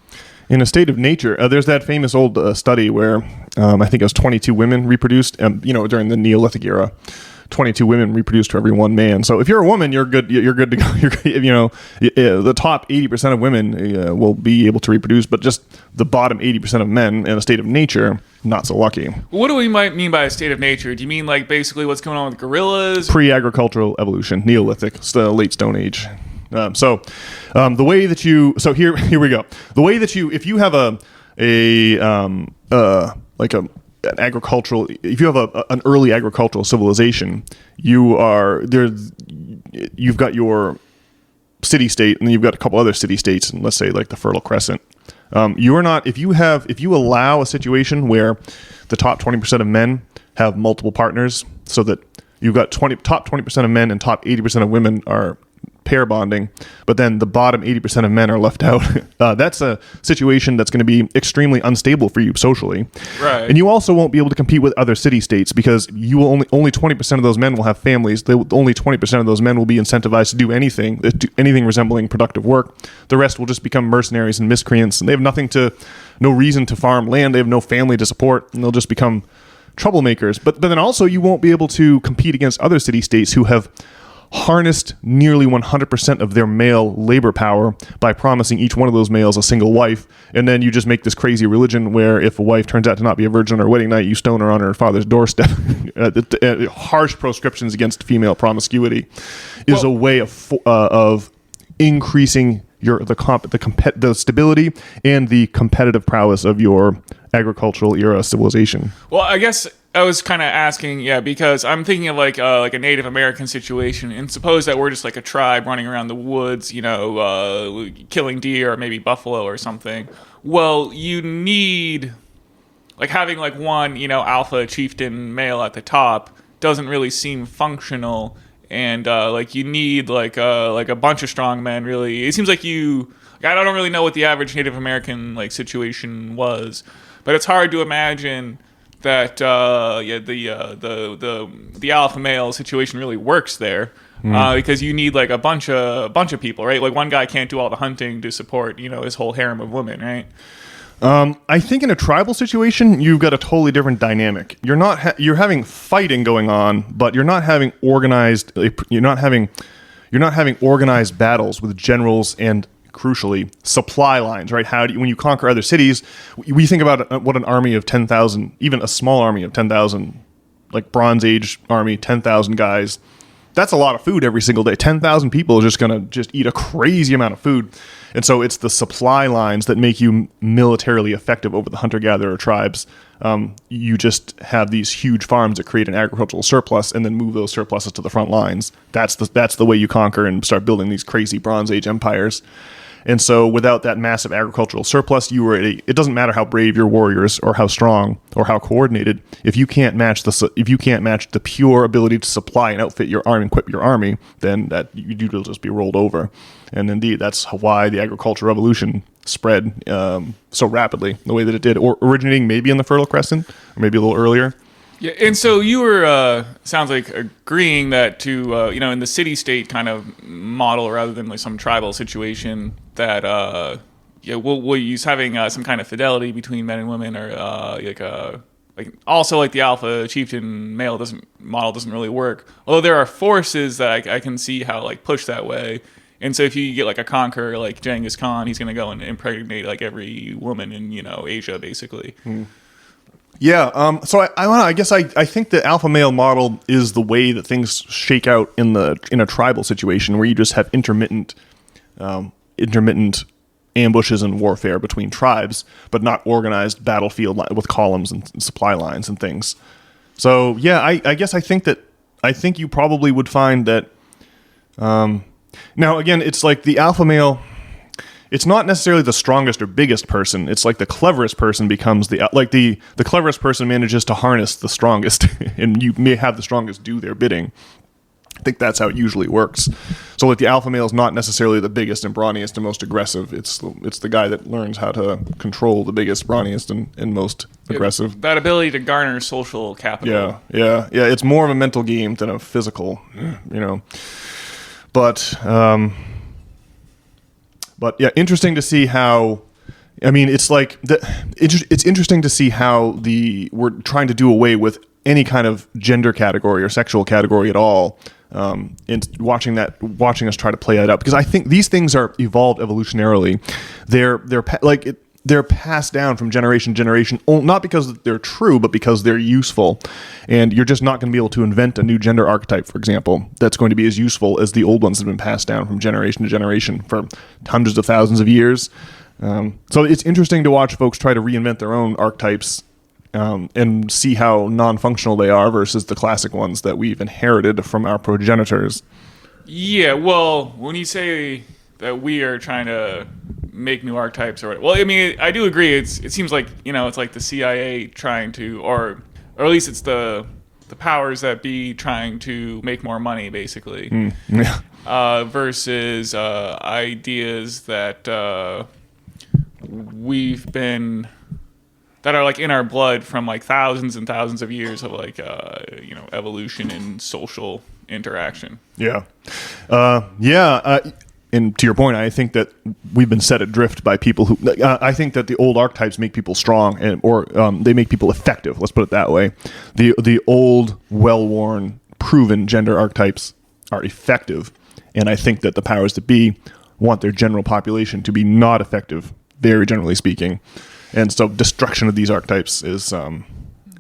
In a state of nature, there's that famous old study where I think it was 22 women reproduced, during the Neolithic era. 22 women reproduced for every one man. So if you're a woman, you're good. You're good to go. The top 80% of women will be able to reproduce, but just the bottom 80% of men in a state of nature, not so lucky. What do we might mean by a state of nature? Do you mean like basically what's going on with gorillas? Pre-agricultural evolution, Neolithic, late Stone Age. The way that here we go. The way that if you have if you have an early agricultural civilization, you've got your city state, and then you've got a couple other city states, and let's say like the Fertile Crescent. If you allow a situation where the top 20% of men have multiple partners, so that you've got top 20% of men and top 80% of women are pair bonding, but then the bottom 80% of men are left out. That's a situation that's going to be extremely unstable for you socially. Right. And you also won't be able to compete with other city-states because you will only 20% of those men will have families. Only 20% of those men will be incentivized to do anything resembling productive work. The rest will just become mercenaries and miscreants, and they have no reason to farm land. They have no family to support, and they'll just become troublemakers. But then also you won't be able to compete against other city-states who have harnessed nearly 100% of their male labor power by promising each one of those males a single wife, and then you just make this crazy religion where if a wife turns out to not be a virgin on her wedding night, you stone her on her father's doorstep. Harsh proscriptions against female promiscuity is a way of increasing the stability and the competitive prowess of your agricultural era civilization. Well, I guess I was kind of asking, because I'm thinking of like a Native American situation, and suppose that we're just like a tribe running around the woods, killing deer or maybe buffalo or something. Well, you need like having like one, alpha chieftain male at the top doesn't really seem functional, and like you need like a bunch of strong men. Really, it seems like I don't really know what the average Native American like situation was, but it's hard to imagine that the alpha male situation really works there, because you need like a bunch of people, right? Like one guy can't do all the hunting to support his whole harem of women, right? I think in a tribal situation you've got a totally different dynamic. You're having fighting going on, but you're not having organized battles with generals and, crucially, supply lines, right? When you conquer other cities, we think about what an army of 10,000, even a small army of 10,000, like Bronze Age army, 10,000 guys, that's a lot of food every single day. 10,000 people are just going to just eat a crazy amount of food. And so it's the supply lines that make you militarily effective over the hunter-gatherer tribes. You just have these huge farms that create an agricultural surplus and then move those surpluses to the front lines. That's the way you conquer and start building these crazy Bronze Age empires. And so without that massive agricultural surplus, it doesn't matter how brave your warriors or how strong or how coordinated. If you can't match the pure ability to supply and outfit your army and equip your army, then you'll just be rolled over. And indeed, that's why the agricultural revolution spread so rapidly the way that it did, or originating maybe in the Fertile Crescent or maybe a little earlier. Yeah, and so you were sounds like agreeing that to in the city-state kind of model rather than like some tribal situation that we'll use having some kind of fidelity between men and women, or like also like the alpha chieftain male doesn't really work. Although there are forces that I can see how like push that way. And so if you get like a conqueror like Genghis Khan, he's going to go and impregnate like every woman in Asia basically. Mm. Yeah, so I guess I think the alpha male model is the way that things shake out in a tribal situation where you just have intermittent ambushes and warfare between tribes, but not organized battlefield with columns and supply lines and things. So yeah, I guess I think you probably would find that. Now again, it's like the alpha male. It's not necessarily the strongest or biggest person. It's like the cleverest person becomes the cleverest person manages to harness the strongest, and you may have the strongest do their bidding. I think that's how it usually works. So like the alpha male is not necessarily the biggest and brawniest and most aggressive. It's the guy that learns how to control the biggest, brawniest, and most aggressive. That ability to garner social capital. Yeah. It's more of a mental game than a physical, But yeah, interesting to see how. I mean, it's like it's interesting to see how we're trying to do away with any kind of gender category or sexual category at all. And watching us try to play that out, because I think these things are evolved evolutionarily. They're passed down from generation to generation, not because they're true, but because they're useful. And you're just not going to be able to invent a new gender archetype, for example, that's going to be as useful as the old ones that have been passed down from generation to generation for hundreds of thousands of years. So it's interesting to watch folks try to reinvent their own archetypes and see how non-functional they are versus the classic ones that we've inherited from our progenitors. Yeah, well, when you say that we are trying to make new archetypes, I mean, I do agree. It seems like it's like the CIA trying to, or at least it's the powers that be trying to make more money, basically. Versus ideas that we've been, that are like in our blood from like thousands and thousands of years of like evolution and social interaction. And to your point, I think that we've been set adrift by people who. I think that the old archetypes make people strong, or they make people effective. Let's put it that way. The old, well-worn, proven gender archetypes are effective, and I think that the powers that be want their general population to be not effective, very generally speaking, and so destruction of these archetypes is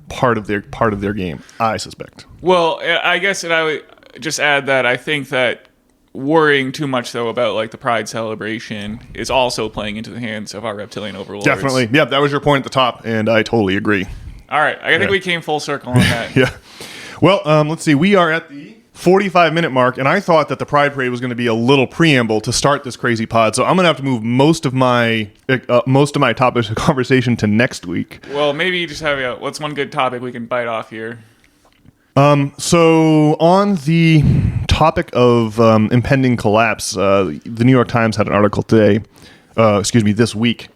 part of their game, I suspect. Well, I guess, and I would just add that I think that worrying too much though about like the pride celebration is also playing into the hands of our reptilian overlords. Definitely. Yeah, that was your point at the top, and I totally agree. All right, I think we came full circle on that. Yeah. Well, let's see. We are at the 45-minute mark, and I thought that the Pride Parade was going to be a little preamble to start this crazy pod, so I'm going to have to move most of my topics of conversation to next week. Well, maybe you just have what's one good topic we can bite off here? So on the topic of impending collapse, the New York Times had an article this week,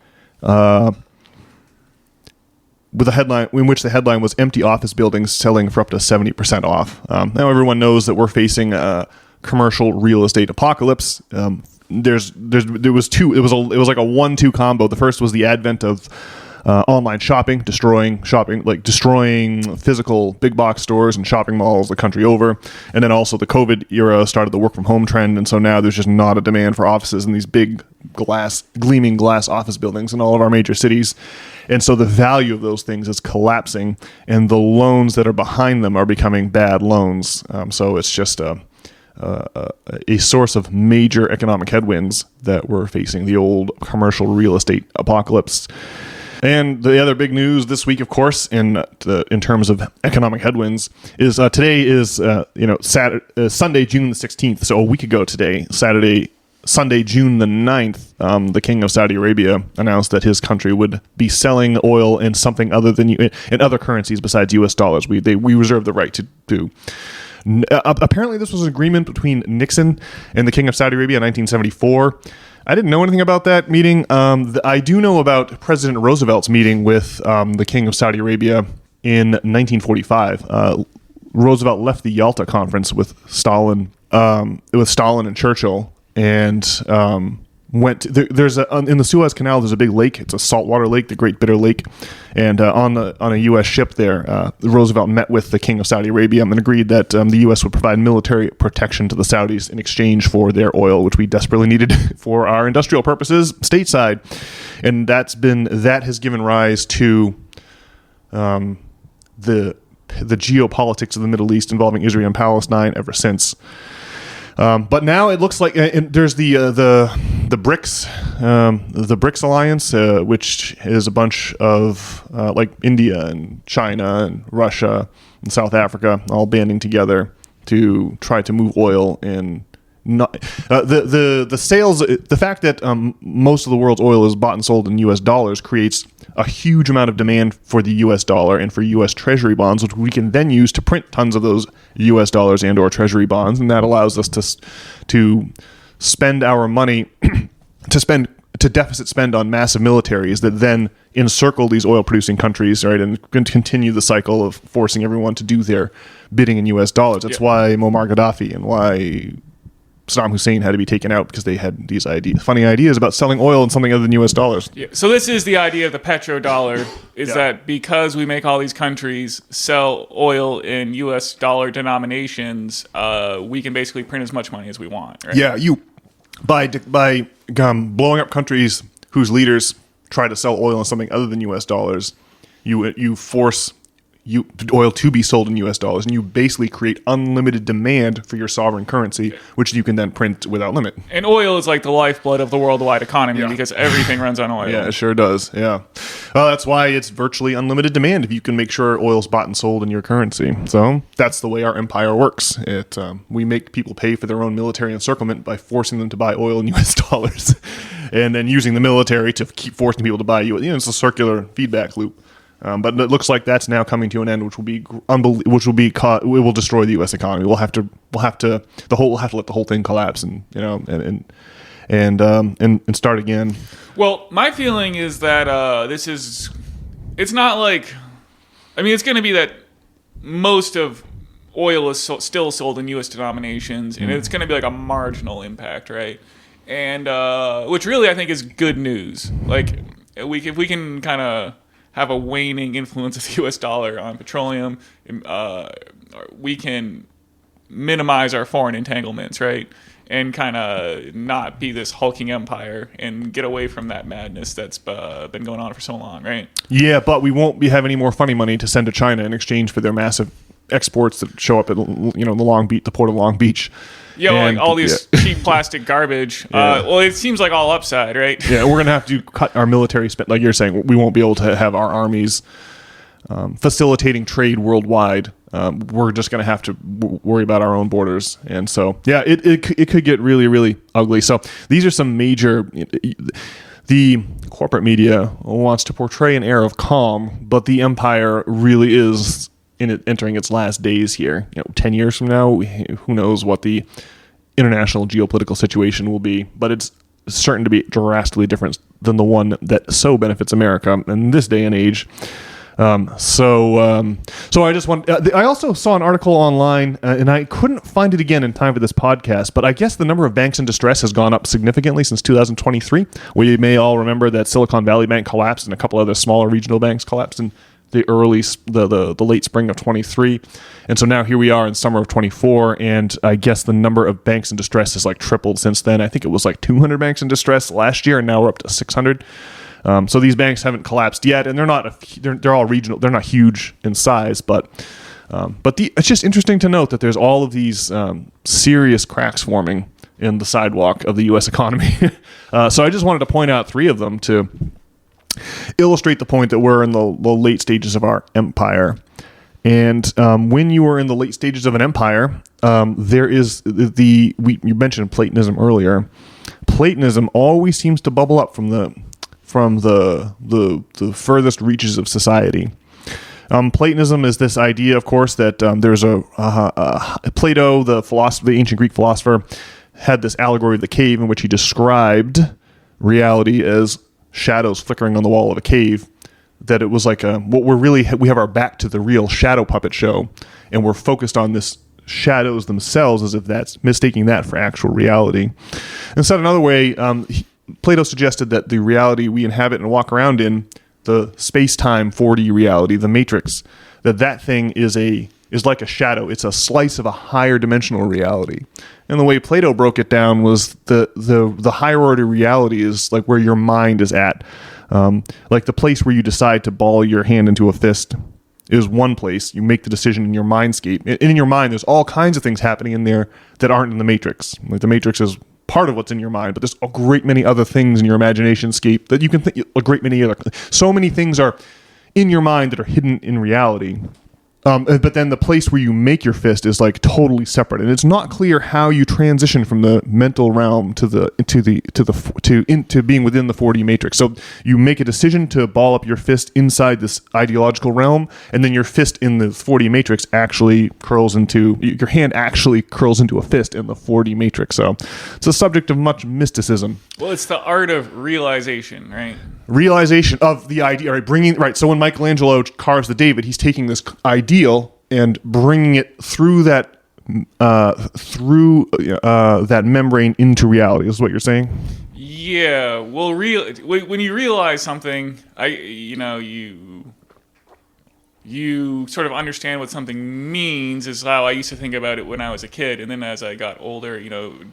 with a headline in which the headline was "Empty office buildings selling for up to 70% off." Now everyone knows that we're facing a commercial real estate apocalypse. There was two. It was like a 1-2 combo. The first was the advent of online shopping, destroying physical big box stores and shopping malls the country over. And then also the COVID era started the work from home trend. And so now there's just not a demand for offices in these big gleaming glass office buildings in all of our major cities. And so the value of those things is collapsing, and the loans that are behind them are becoming bad loans. So it's just a source of major economic headwinds that we're facing, the old commercial real estate apocalypse. And the other big news this week, of course, in terms of economic headwinds, is today is Sunday, June the 16th. So a week ago today, Sunday, June the 9th, the King of Saudi Arabia announced that his country would be selling oil in something other than in other currencies besides U.S. dollars. We reserve the right to. Apparently, this was an agreement between Nixon and the King of Saudi Arabia in 1974. I didn't know anything about that meeting. I do know about President Roosevelt's meeting with the King of Saudi Arabia in 1945. Roosevelt left the Yalta Conference with Stalin and Churchill, and went. There's in the Suez Canal. There's a big lake. It's a saltwater lake, the Great Bitter Lake, and on a U.S. ship there, Roosevelt met with the King of Saudi Arabia and agreed that the U.S. would provide military protection to the Saudis in exchange for their oil, which we desperately needed for our industrial purposes stateside, and that has given rise to the geopolitics of the Middle East involving Israel and Palestine ever since. But now it looks like there's the BRICS alliance, which is a bunch of like India and China and Russia and South Africa all banding together to try to move oil in. Not the sales. The fact that most of the world's oil is bought and sold in U.S. dollars creates a huge amount of demand for the U.S. dollar and for U.S. Treasury bonds, which we can then use to print tons of those U.S. dollars and/or Treasury bonds, and that allows us to spend our money to deficit spend on massive militaries that then encircle these oil-producing countries, right, and continue the cycle of forcing everyone to do their bidding in U.S. dollars. That's why Muammar Gaddafi and why Saddam Hussein had to be taken out, because they had these funny ideas about selling oil in something other than U.S. dollars. Yeah. So this is the idea of the petrodollar, is that because we make all these countries sell oil in U.S. dollar denominations, we can basically print as much money as we want, right? Yeah, by blowing up countries whose leaders try to sell oil in something other than U.S. dollars, you force oil to be sold in U.S. dollars, and you basically create unlimited demand for your sovereign currency, which you can then print without limit. And oil is like the lifeblood of the worldwide economy because everything runs on oil. Yeah, it sure does. Yeah. Well, that's why it's virtually unlimited demand if you can make sure oil's bought and sold in your currency. So that's the way our empire works. We make people pay for their own military encirclement by forcing them to buy oil in U.S. dollars, and then using the military to keep forcing people to buy U.S. It's a circular feedback loop. But it looks like that's now coming to an end, which will be it will destroy the U.S. economy. We'll have to let the whole thing collapse and start again. Well, my feeling is that it's not like, it's going to be that most of oil is still sold in U.S. denominations, and it's going to be like a marginal impact, right? And which really I think is good news. Like if we can kind of have a waning influence of the U.S. dollar on petroleum, we can minimize our foreign entanglements, right? And kind of not be this hulking empire and get away from that madness that's been going on for so long, right? Yeah, but we won't have any more funny money to send to China in exchange for their massive exports that show up at the port of Long Beach. Yeah, like all these cheap plastic garbage. Well, it seems like all upside, right? Yeah, we're going to have to cut our military spend. Like you're saying, we won't be able to have our armies facilitating trade worldwide. We're just going to have to worry about our own borders. And so, yeah, it could get really, really ugly. So these are some major... The corporate media wants to portray an air of calm, but the empire really is... entering its last days here. 10 years from now, who knows what the international geopolitical situation will be, but it's certain to be drastically different than the one that so benefits America in this day and age. So I just want. I also saw an article online, and I couldn't find it again in time for this podcast. But I guess the number of banks in distress has gone up significantly since 2023. We may all remember that Silicon Valley Bank collapsed, and a couple other smaller regional banks collapsed in the late spring of 23, and so now here we are in summer of 24, and I guess the number of banks in distress has like tripled since then. I think it was like 200 banks in distress last year, and now we're up to 600. So these banks haven't collapsed yet, and they're all regional. They're not huge in size, but But it's just interesting to note that there's all of these serious cracks forming in the sidewalk of the U.S. economy. So I just wanted to point out 3 of them to illustrate the point that we're in the late stages of our empire. And when you are in the late stages of an empire, there is you mentioned Platonism earlier. Platonism always seems to bubble up from the furthest reaches of society. Platonism is this idea, of course, that there's Plato, the ancient Greek philosopher, had this allegory of the cave in which he described reality as shadows flickering on the wall of a cave. That it was like we have our back to the real shadow puppet show, and we're focused on this shadows themselves as if that's mistaking that for actual reality. And said another way, Plato suggested that the reality we inhabit and walk around in, the space-time 4D reality, the matrix, that thing is like a shadow. It's a slice of a higher dimensional reality. And the way Plato broke it down was the higher order reality is like where your mind is at. Like the place where you decide to ball your hand into a fist is one place. You make the decision in your mindscape. And in your mind, there's all kinds of things happening in there that aren't in the matrix. Like the matrix is part of what's in your mind, but there's a great many other things in your imagination scape that you can think. So many things are in your mind that are hidden in reality. But then the place where you make your fist is like totally separate, and it's not clear how you transition from the mental realm to being within the 4D matrix. So you make a decision to ball up your fist inside this ideological realm, and then your fist in the 4D matrix your hand actually curls into a fist in the 4D matrix. So it's a subject of much mysticism. Well, it's the art of realization, right? Realization of the idea, right? So when Michelangelo carves the David, he's taking this ideal and bringing it through that membrane into reality. Is what you're saying? Yeah. Well, when you realize something, you sort of understand what something means is how I used to think about it when I was a kid. And then as I got older,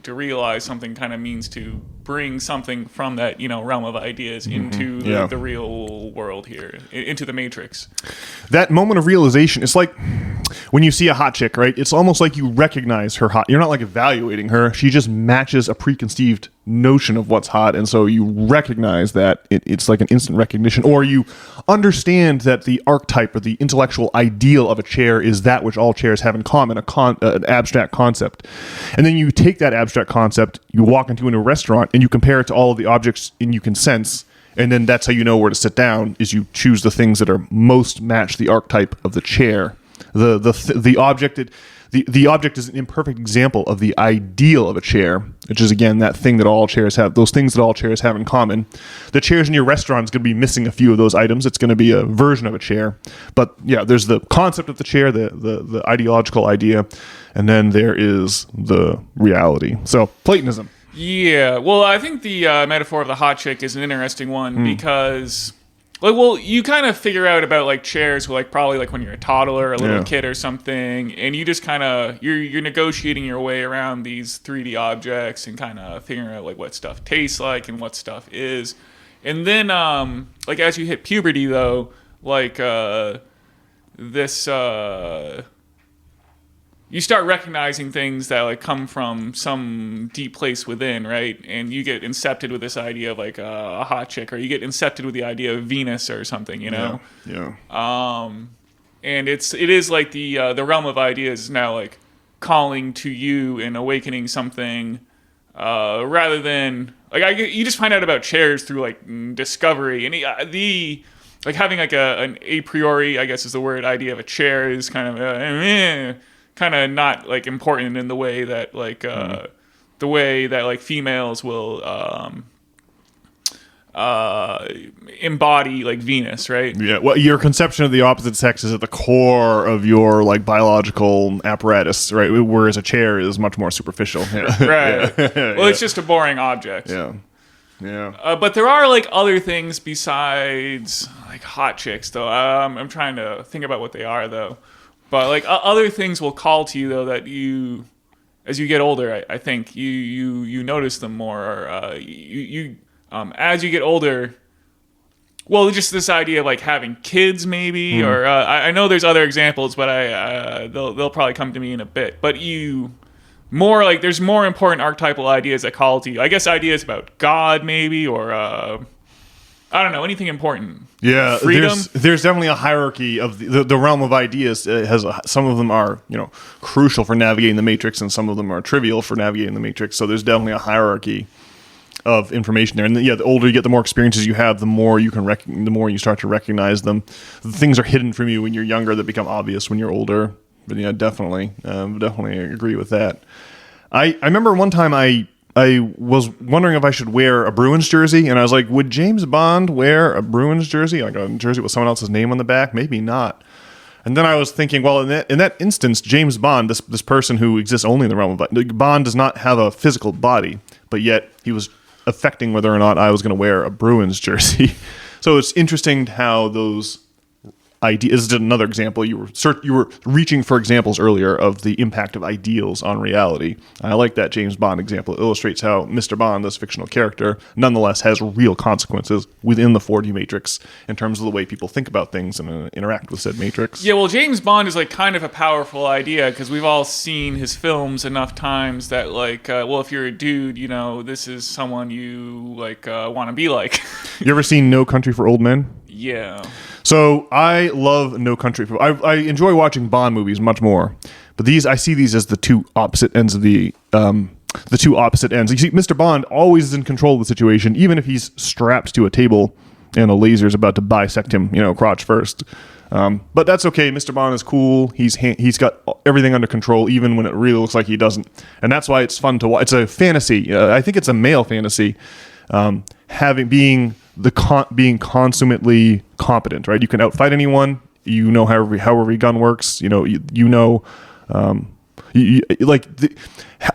to realize something kind of means to bring something from that, realm of ideas into the real world here, into the matrix. That moment of realization, it's like when you see a hot chick, right? It's almost like you recognize her hot. You're not like evaluating her. She just matches a preconceived notion of what's hot, and so you recognize that it's like an instant recognition, or you understand that the archetype or the intellectual ideal of a chair is that which all chairs have in common, an abstract concept. And then you take that abstract concept, you walk into a restaurant, and you compare it to all of the objects and you can sense, and then that's how you know where to sit down, is you choose the things that are most match the archetype of the chair. The object is an imperfect example of the ideal of a chair, which is, again, that thing that all chairs have, those things that all chairs have in common. The chairs in your restaurant is going to be missing a few of those items. It's going to be a version of a chair. But, yeah, there's the concept of the chair, the ideological idea, and then there is the reality. So, Platonism. Yeah, well, I think the metaphor of the hot chick is an interesting one because... you kind of figure out about chairs, probably when you're a toddler, or a little kid or something, and you just kind of you're negotiating your way around these 3D objects and kind of figuring out what stuff tastes like and what stuff is, and then as you hit puberty though, this you start recognizing things that come from some deep place within, right? And you get incepted with this idea of a hot chick, or you get incepted with the idea of Venus or something, Yeah. And it is the realm of ideas now calling to you and awakening something, rather than you just find out about chairs through discovery, and having an a priori, I guess is the word, idea of a chair is kind of not important in the way that females will embody Venus, right? Yeah. Well, your conception of the opposite sex is at the core of your biological apparatus, right? Whereas a chair is much more superficial. Yeah. Right. Well, it's just a boring object. Yeah. Yeah. But there are other things besides hot chicks, though. I'm trying to think about what they are, though. But other things will call to you, though, that you, as you get older, I think you notice them more. Or as you get older, Well, just this idea of like having kids, maybe, or I know there's other examples, but they'll probably come to me in a bit. But there's more important archetypal ideas that call to you. I guess ideas about God, maybe, or I don't know, anything important. Yeah, freedom. There's definitely a hierarchy of the realm of ideas. It has some of them are crucial for navigating the matrix, and some of them are trivial for navigating the matrix. So there's definitely a hierarchy of information there. And the older you get, the more experiences you have, the more you start to recognize them. The things are hidden from you when you're younger that become obvious when you're older. But yeah, definitely agree with that. I remember one time I was wondering if I should wear a Bruins jersey, and I was like, would James Bond wear a Bruins jersey, like a jersey with someone else's name on the back? Maybe not. And then I was thinking, well, in that instance, James Bond, this person who exists only in the realm of Bond, does not have a physical body, but yet he was affecting whether or not I was going to wear a Bruins jersey. So it's interesting how those ideas. This is another example. You were reaching for examples earlier of the impact of ideals on reality. I like that James Bond example. It illustrates how Mr. Bond, this fictional character, nonetheless has real consequences within the 4D matrix in terms of the way people think about things and interact with said matrix. Yeah, well, James Bond is like kind of a powerful idea because we've all seen his films enough times that like, if you're a dude, this is someone you like want to be like. You ever seen No Country for Old Men? Yeah. So I love No Country for... I enjoy watching Bond movies much more, but I see these as the two opposite ends of the two opposite ends. You see, Mr. Bond always is in control of the situation, even if he's strapped to a table and a laser is about to bisect him, crotch first. But that's okay. Mr. Bond is cool. He's got everything under control, even when it really looks like he doesn't. And that's why it's fun to watch. It's a fantasy. I think it's a male fantasy. Being consummately competent, right? You can outfight anyone. However your gun works.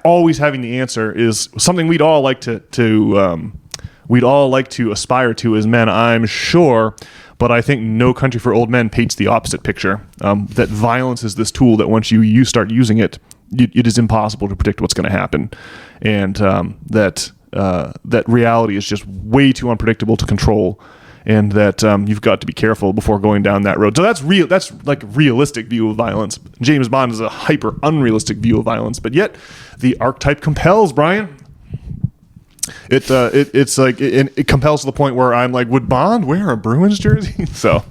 Always having the answer is something we'd all like to aspire to as men, I'm sure. But I think No Country for Old Men paints the opposite picture. That violence is this tool that once you start using it, it is impossible to predict what's going to happen, and that reality is just way too unpredictable to control, and that you've got to be careful before going down that road. So that's real. That's like a realistic view of violence. James Bond is a hyper unrealistic view of violence, but yet the archetype compels, Brian. It compels to the point where I'm like, would Bond wear a Bruins jersey? So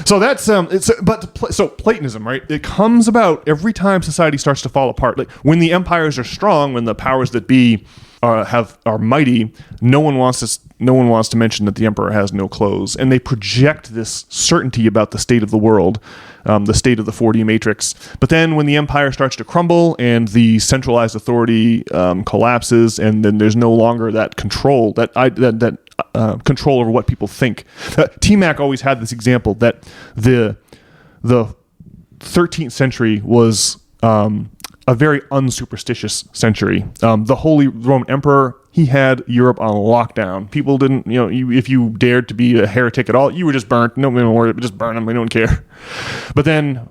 that's so Platonism, right? It comes about every time society starts to fall apart. Like when the empires are strong, when the powers that be are mighty, no one wants to mention that the emperor has no clothes, and they project this certainty about the state of the world, the state of the 4D matrix. But then when the empire starts to crumble and the centralized authority collapses, and then there's no longer that control, control over what people think. T-Mac always had this example that the 13th century was a very unsuperstitious century. The Holy Roman Emperor, he had Europe on lockdown. People didn't, if you dared to be a heretic at all, you were just burnt. No, just burn them. We don't care. But then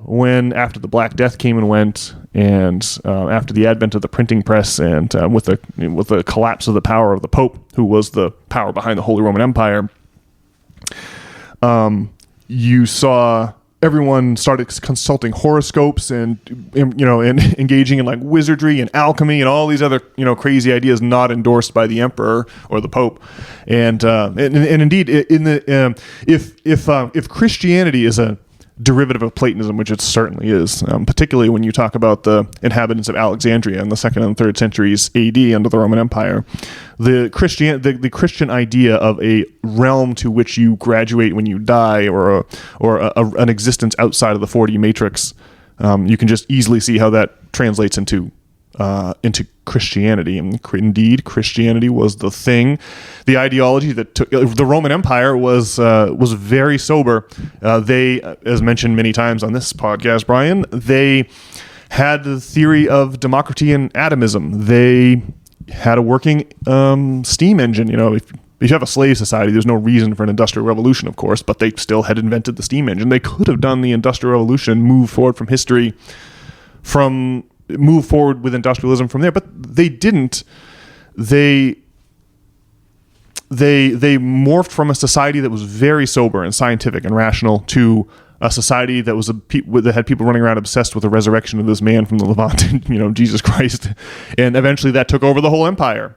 after the Black Death came and went, and after the advent of the printing press, and with the collapse of the power of the Pope, who was the power behind the Holy Roman Empire, you saw everyone started consulting horoscopes and engaging in like wizardry and alchemy and all these other crazy ideas not endorsed by the emperor or the pope. And indeed, if Christianity is a derivative of Platonism, which it certainly is, particularly when you talk about the inhabitants of Alexandria in the 2nd and 3rd centuries AD under the Roman Empire, the Christian idea of a realm to which you graduate when you die, or an existence outside of the 4D matrix, you can just easily see how that translates into Christianity. And indeed, Christianity was the thing. The ideology that took the Roman Empire was very sober. They, as mentioned many times on this podcast, Brian, they had the theory of democracy and atomism. They had a working steam engine. If you have a slave society, there's no reason for an industrial revolution, of course, but they still had invented the steam engine. They could have done the industrial revolution, move forward with industrialism from there, but they didn't. they morphed from a society that was very sober and scientific and rational to a society that was that had people running around obsessed with the resurrection of this man from the Levant, Jesus Christ. And eventually that took over the whole empire.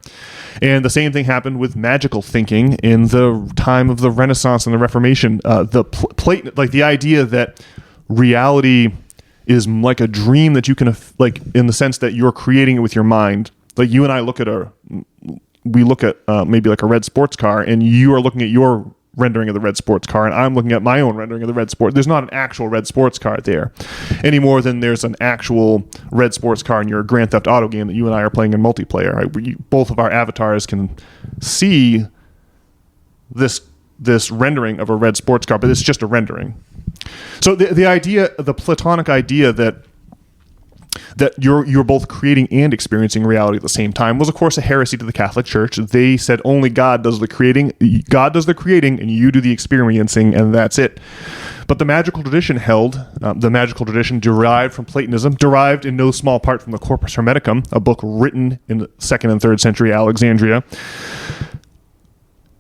And the same thing happened with magical thinking in the time of the Renaissance and the Reformation. The idea that reality is like a dream that you can, like, in the sense that you're creating it with your mind. Like, you and I look at maybe like a red sports car, and you are looking at your rendering of the red sports car, and I'm looking at my own rendering of the red sport. There's not an actual red sports car there any more than there's an actual red sports car in your Grand Theft Auto game that you and I are playing in multiplayer. Right? Both of our avatars can see this rendering of a red sports car, but it's just a rendering. So the Platonic idea that you're both creating and experiencing reality at the same time was, of course, a heresy to the Catholic Church. They said only God does the creating, and you do the experiencing, and that's it. But the magical tradition derived from Platonism, derived in no small part from the Corpus Hermeticum, a book written in the 2nd and 3rd century Alexandria,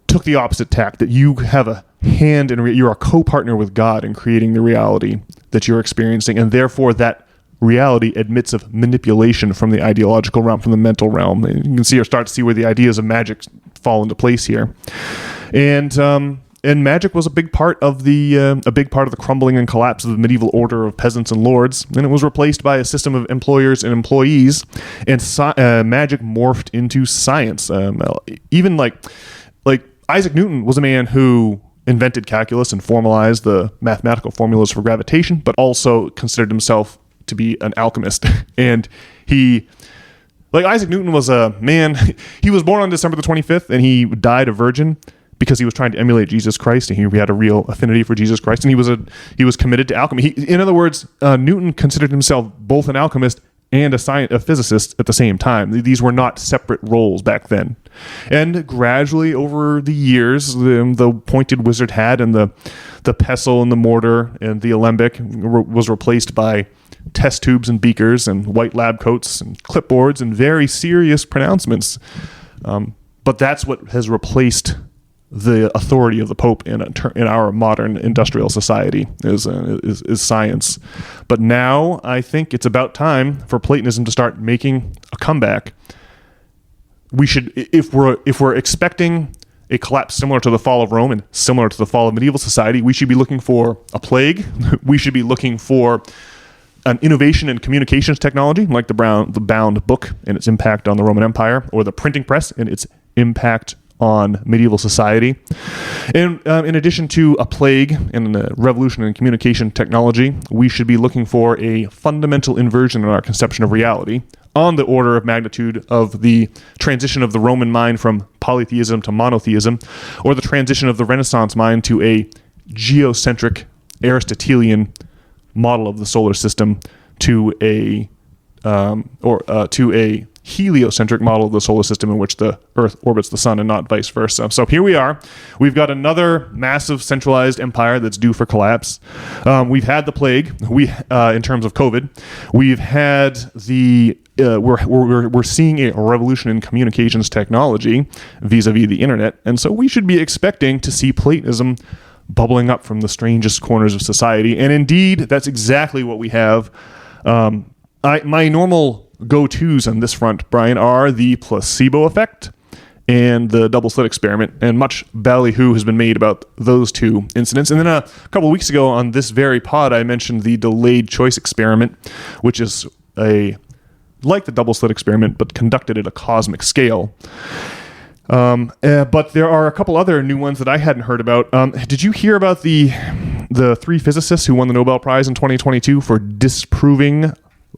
took the opposite tack, that you have a hand in, you're a co-partner with God in creating the reality that you're experiencing, and therefore that reality admits of manipulation from the ideological realm, from the mental realm. And you can start to see where the ideas of magic fall into place here. And magic was a big part of the crumbling and collapse of the medieval order of peasants and lords, and it was replaced by a system of employers and employees. And magic morphed into science. Even like Isaac Newton was a man who invented calculus and formalized the mathematical formulas for gravitation, but also considered himself to be an alchemist. And Isaac Newton was a man, he was born on December the 25th, and he died a virgin because he was trying to emulate Jesus Christ, and he had a real affinity for Jesus Christ, and he was committed to alchemy. In other words, Newton considered himself both an alchemist and a physicist at the same time. These were not separate roles back then. And gradually over the years, the pointed wizard hat and the pestle and the mortar and the alembic was replaced by test tubes and beakers and white lab coats and clipboards and very serious pronouncements. But that's what has replaced the authority of the Pope in our modern industrial society is science. But now I think it's about time for Platonism to start making a comeback. We should, if we're expecting a collapse similar to the fall of Rome and similar to the fall of medieval society, we should be looking for a plague. We should be looking for an innovation in communications technology, like the bound book and its impact on the Roman Empire, or the printing press and its impact on medieval society. And in addition to a plague and a revolution in communication technology, we should be looking for a fundamental inversion in our conception of reality, on the order of magnitude of the transition of the Roman mind from polytheism to monotheism, or the transition of the Renaissance mind to a geocentric Aristotelian model of the solar system to a heliocentric model of the solar system in which the Earth orbits the sun and not vice versa. So here we are. We've got another massive centralized empire that's due for collapse. We've had the plague. In terms of COVID, we've had we're seeing a revolution in communications technology vis-a-vis the internet, and so we should be expecting to see Platonism bubbling up from the strangest corners of society. And indeed, that's exactly what we have. My normal go-tos on this front, Brian, are the placebo effect and the double slit experiment, and much ballyhoo has been made about those two incidents. And then a couple of weeks ago on this very pod, I mentioned the delayed choice experiment, which is like the double slit experiment, but conducted at a cosmic scale. But there are a couple other new ones that I hadn't heard about. Did you hear about the three physicists who won the Nobel Prize in 2022 for disproving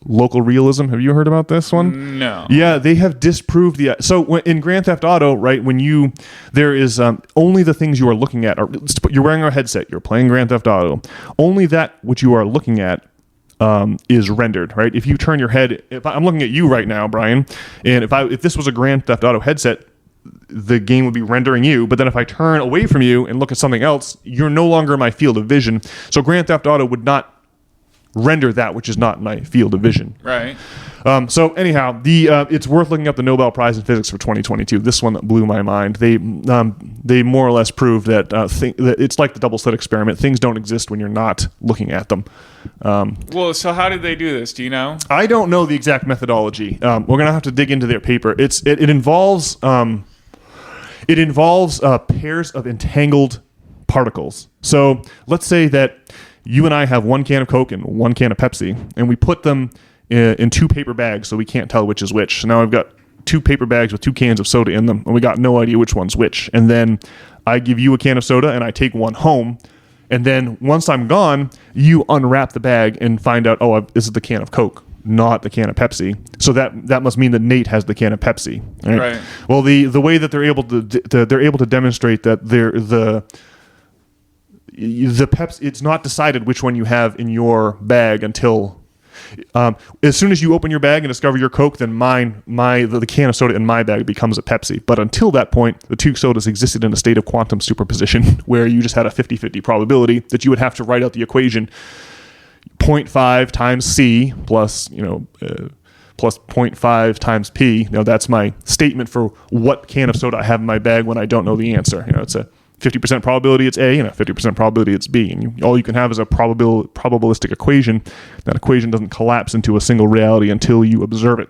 local realism? Have you heard about this one? No. Yeah, they have disproved so in Grand Theft Auto, right, there is only the things you are looking at you're wearing a headset, you're playing Grand Theft Auto, only that which you are looking at is rendered, right? If you turn your head, I'm looking at you right now, Brian, and if this was a Grand Theft Auto headset, the game would be rendering you, but then if I turn away from you and look at something else, you're no longer in my field of vision. So Grand Theft Auto would not render that which is not in my field of vision. Right. So anyhow, it's worth looking up the Nobel Prize in Physics for 2022. This one that blew my mind. They more or less proved that, that it's like the double slit experiment. Things don't exist when you're not looking at them. Well, so how did they do this? Do you know? I don't know the exact methodology. We're gonna have to dig into their paper. It involves pairs of entangled particles. So let's say that you and I have one can of Coke and one can of Pepsi, and we put them in two paper bags so we can't tell which is which. So now I've got two paper bags with two cans of soda in them, and we got no idea which one's which. And then I give you a can of soda, and I take one home. And then once I'm gone, you unwrap the bag and find out, this is the can of Coke, not the can of Pepsi. So that must mean that Nate has the can of Pepsi. Right. Well, the way that they're able to demonstrate that the Pepsi, it's not decided which one you have in your bag until as soon as you open your bag and discover your Coke, then the can of soda in my bag becomes a Pepsi. But until that point, the two sodas existed in a state of quantum superposition where you just had a 50-50 probability that you would have to write out the equation 0.5 times C plus 0.5 times P. Now that's my statement for what can of soda I have in my bag when I don't know the answer. It's a 50% probability it's A and a 50% probability it's B. And all you can have is a probabilistic equation. That equation doesn't collapse into a single reality until you observe it.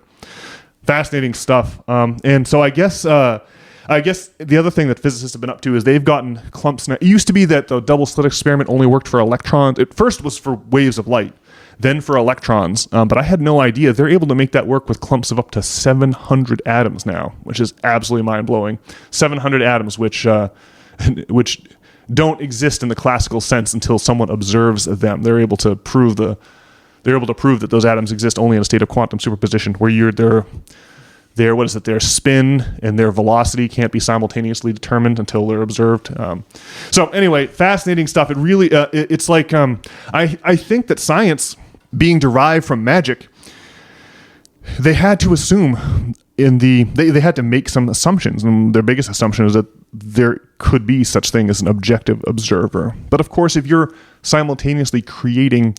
Fascinating stuff. And so I guess the other thing that physicists have been up to is they've gotten clumps. Now, it used to be that the double slit experiment only worked for electrons. It first was for waves of light, then for electrons. But I had no idea. They're able to make that work with clumps of up to 700 atoms now, which is absolutely mind-blowing. 700 atoms, which don't exist in the classical sense until someone observes them. They're able to prove that those atoms exist only in a state of quantum superposition, where their spin and their velocity can't be simultaneously determined until they're observed. So anyway, fascinating stuff. It really it's like I think that science being derived from magic, they had to assume they had to make some assumptions, and their biggest assumption is that there could be such thing as an objective observer. But of course, if you're simultaneously creating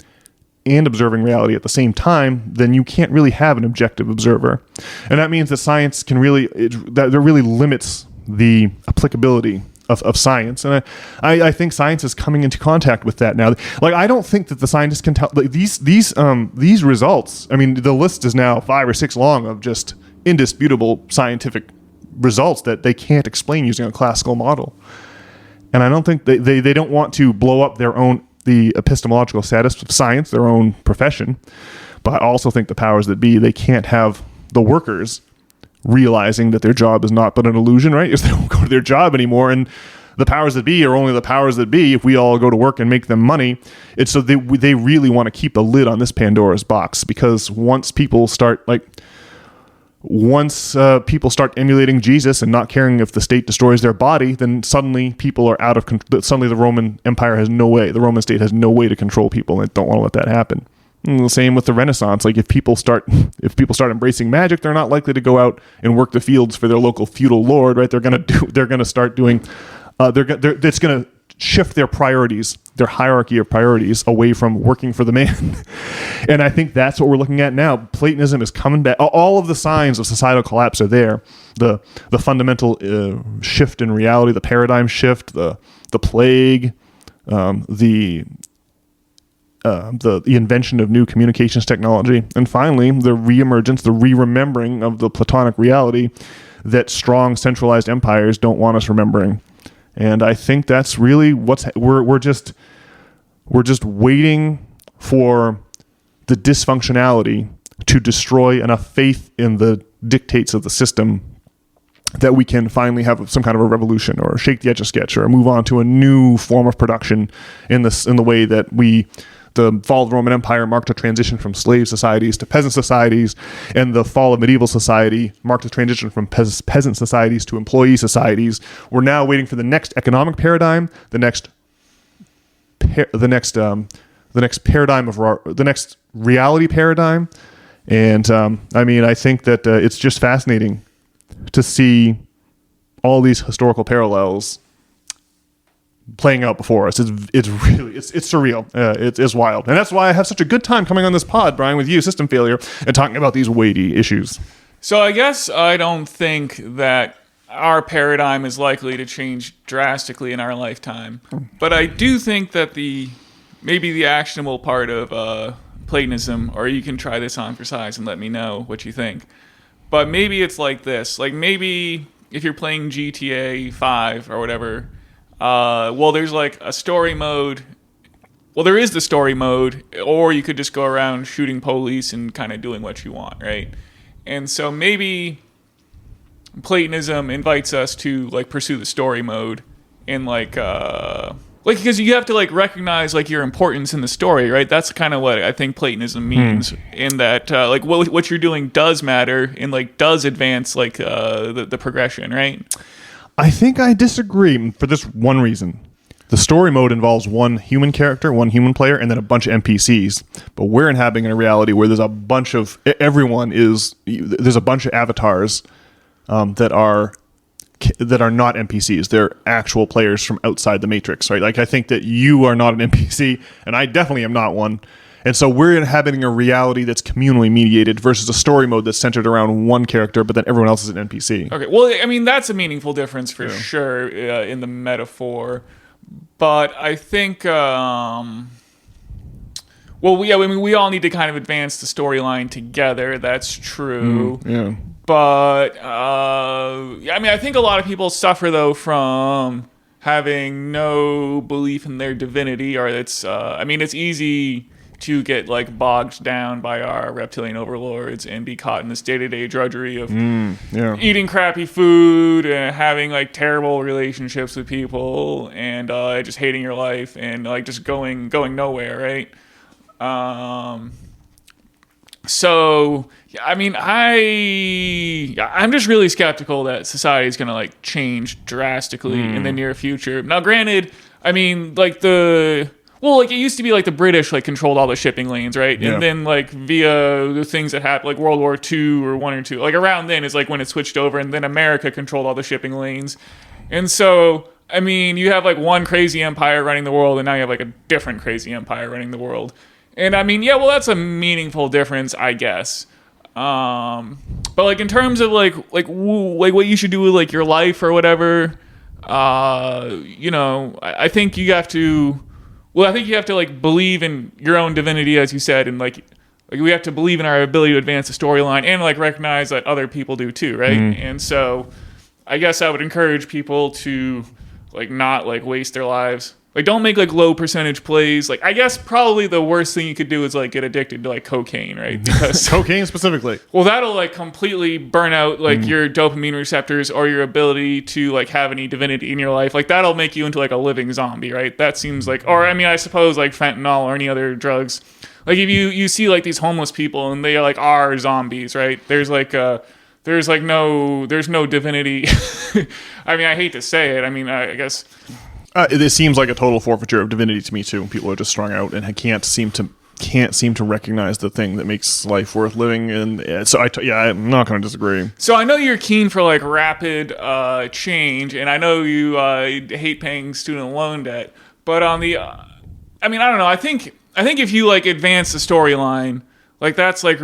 and observing reality at the same time, then you can't really have an objective observer. And that means that science can that really limits the applicability of science. And I think science is coming into contact with that now. Like, I don't think that the scientists can tell, like, these results. I mean, the list is now 5 or 6 long of just indisputable scientific results that they can't explain using a classical model. And I don't think they don't want to blow up the epistemological status of science, their own profession. But I also think the powers that be, they can't have the workers realizing that their job is not but an illusion, right? If they don't go to their job anymore, and the powers that be are only the powers that be if we all go to work and make them money. It's so they really want to keep the lid on this Pandora's box, because once people start emulating Jesus and not caring if the state destroys their body, then suddenly people are out of control. Suddenly the Roman Empire has no way, the Roman state has no way to control people, and they don't want to let that happen. And the same with the Renaissance. Like, if people start embracing magic, they're not likely to go out and work the fields for their local feudal lord, right? They're going to start doing, it's going to shift their priorities, their hierarchy of priorities, away from working for the man. And I think that's what we're looking at now. Platonism is coming back. All of the signs of societal collapse are there. The fundamental shift in reality, the paradigm shift, the plague, the invention of new communications technology, and finally the reemergence, the re-remembering of the Platonic reality that strong centralized empires don't want us remembering. And I think that's really we're just waiting for the dysfunctionality to destroy enough faith in the dictates of the system that we can finally have some kind of a revolution, or shake the Etch-a-Sketch, or move on to a new form of production in the way that the fall of the Roman Empire marked a transition from slave societies to peasant societies, and the fall of medieval society marked a transition from peasant societies to employee societies. We're now waiting for the next economic paradigm, the next reality paradigm. And I think that it's just fascinating to see all these historical parallels playing out before us. It's really it's surreal. It's wild, and that's why I have such a good time coming on this pod, Brian, with you, System Failure, and talking about these weighty issues. So I guess I don't think that our paradigm is likely to change drastically in our lifetime, but I do think that maybe the actionable part of Platonism, or you can try this on for size and let me know what you think. But maybe it's like this. Like maybe if you're playing GTA 5 or whatever, there's like a story mode. Well, there is the story mode, or you could just go around shooting police and kind of doing what you want, right? And so maybe Platonism invites us to like pursue the story mode and like because you have to like recognize like your importance in the story, right? That's kind of what I think Platonism means, in that like what you're doing does matter and like does advance like the progression, right? I think I disagree for this one reason. The story mode involves one human character, one human player, and then a bunch of NPCs. But we're inhabiting a reality where there's a bunch of there's a bunch of avatars that are not NPCs. They're actual players from outside the Matrix, right? Like I think that you are not an NPC, and I definitely am not one. And so we're inhabiting a reality that's communally mediated versus a story mode that's centered around one character, but then everyone else is an NPC. Okay, well, I mean, that's a meaningful difference for sure in the metaphor. But I think, we all need to kind of advance the storyline together. That's true. Yeah. But, I think a lot of people suffer, though, from having no belief in their divinity, or it's easy to get like bogged down by our reptilian overlords and be caught in this day-to-day drudgery of eating crappy food and having like terrible relationships with people and just hating your life and like just going nowhere, right? So I mean, I'm just really skeptical that society is going to like change drastically in the near future. Now, granted, I mean, like it used to be like the British like controlled all the shipping lanes, right? Yeah. And then like via the things that happened, like World War II or 1 or 2, like around then is like when it switched over, and then America controlled all the shipping lanes. And so, I mean, you have like one crazy empire running the world, and now you have like a different crazy empire running the world. And I mean, that's a meaningful difference, I guess. But like in terms of like what you should do with like your life or whatever, I think you have to. Well, I think you have to like believe in your own divinity, as you said, and like we have to believe in our ability to advance the storyline and like recognize that other people do too, right? And so, I guess I would encourage people to like not like waste their lives. Like, don't make like low percentage plays. Like, I guess probably the worst thing you could do is like get addicted to like cocaine, right? Because cocaine specifically. Well, that'll like completely burn out like your dopamine receptors or your ability to like have any divinity in your life. Like, that'll make you into like a living zombie, right? That seems like, or I mean, I suppose like fentanyl or any other drugs. Like, if you see like these homeless people and they like are zombies, right? There's no divinity. I mean, I hate to say it. I mean, I guess. It seems like a total forfeiture of divinity to me too. People are just strung out and can't seem to recognize the thing that makes life worth living. And so I'm not going to disagree. So I know you're keen for like rapid change, and I know you hate paying student loan debt. But on the, I don't know. I think if you like advance the storyline, like that's like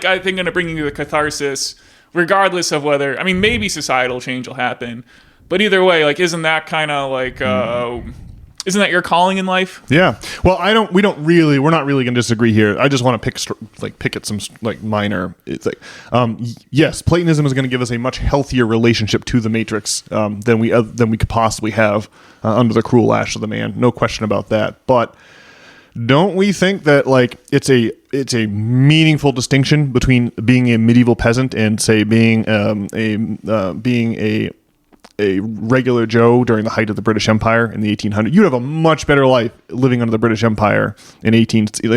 I think going to bring you the catharsis, regardless of whether maybe societal change will happen. But either way, like, isn't that kind of like, isn't that your calling in life? Yeah. Well, we're not really going to disagree here. I just want to pick at some like minor. It's like, yes, Platonism is going to give us a much healthier relationship to the Matrix than we could possibly have under the cruel lash of the man. No question about that. But don't we think that like it's a meaningful distinction between being a medieval peasant and say being a regular Joe during the height of the British Empire in the 1800s? You'd have a much better life living under the British Empire in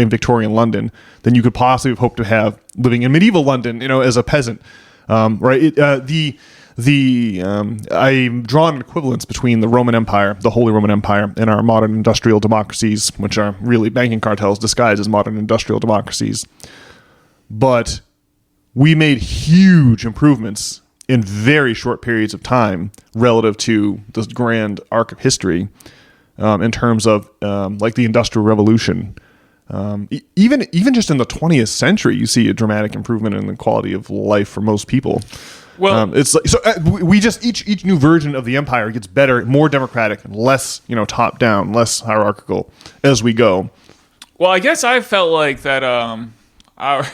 Victorian London than you could possibly have hoped to have living in medieval London, as a peasant, right? I've drawn an equivalence between the Roman Empire, the Holy Roman Empire, and our modern industrial democracies, which are really banking cartels disguised as modern industrial democracies. But we made huge improvements in very short periods of time relative to this grand arc of history, in terms of like the Industrial Revolution. Even just in the 20th century, you see a dramatic improvement in the quality of life for most people. Well, it's like, so we just each new version of the empire gets better, more democratic, and less top down, less hierarchical as we go. Well, I guess I felt like that our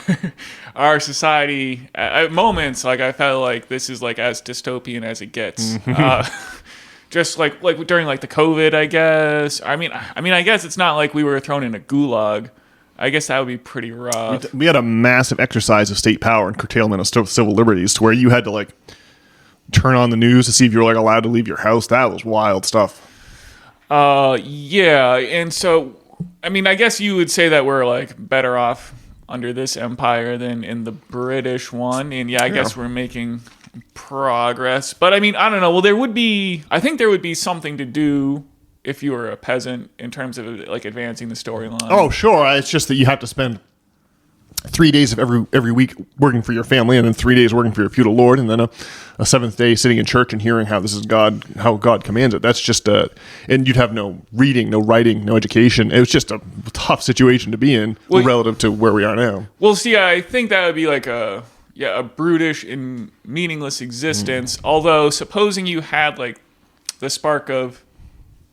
our society at moments, like I felt like this is like as dystopian as it gets. Just like during like the COVID, I guess. I mean, I guess it's not like we were thrown in a gulag. I guess that would be pretty rough. We had a massive exercise of state power and curtailment of civil liberties, to where you had to like turn on the news to see if you were like allowed to leave your house. That was wild stuff. Yeah, and so I mean, I guess you would say that we're like better off under this empire than in the British one, and I guess we're making progress. But I mean, I don't know. Well, I think there would be something to do if you were a peasant in terms of like advancing the storyline. Oh, sure. It's just that you have to spend 3 days of every week working for your family, and then 3 days working for your feudal lord, and then a seventh day sitting in church and hearing how this is how God commands it. That's just and you'd have no reading, no writing, no education. It was just a tough situation to be in relative to where we are now. Well, see, I think that would be like a brutish and meaningless existence. Although, supposing you had like the spark of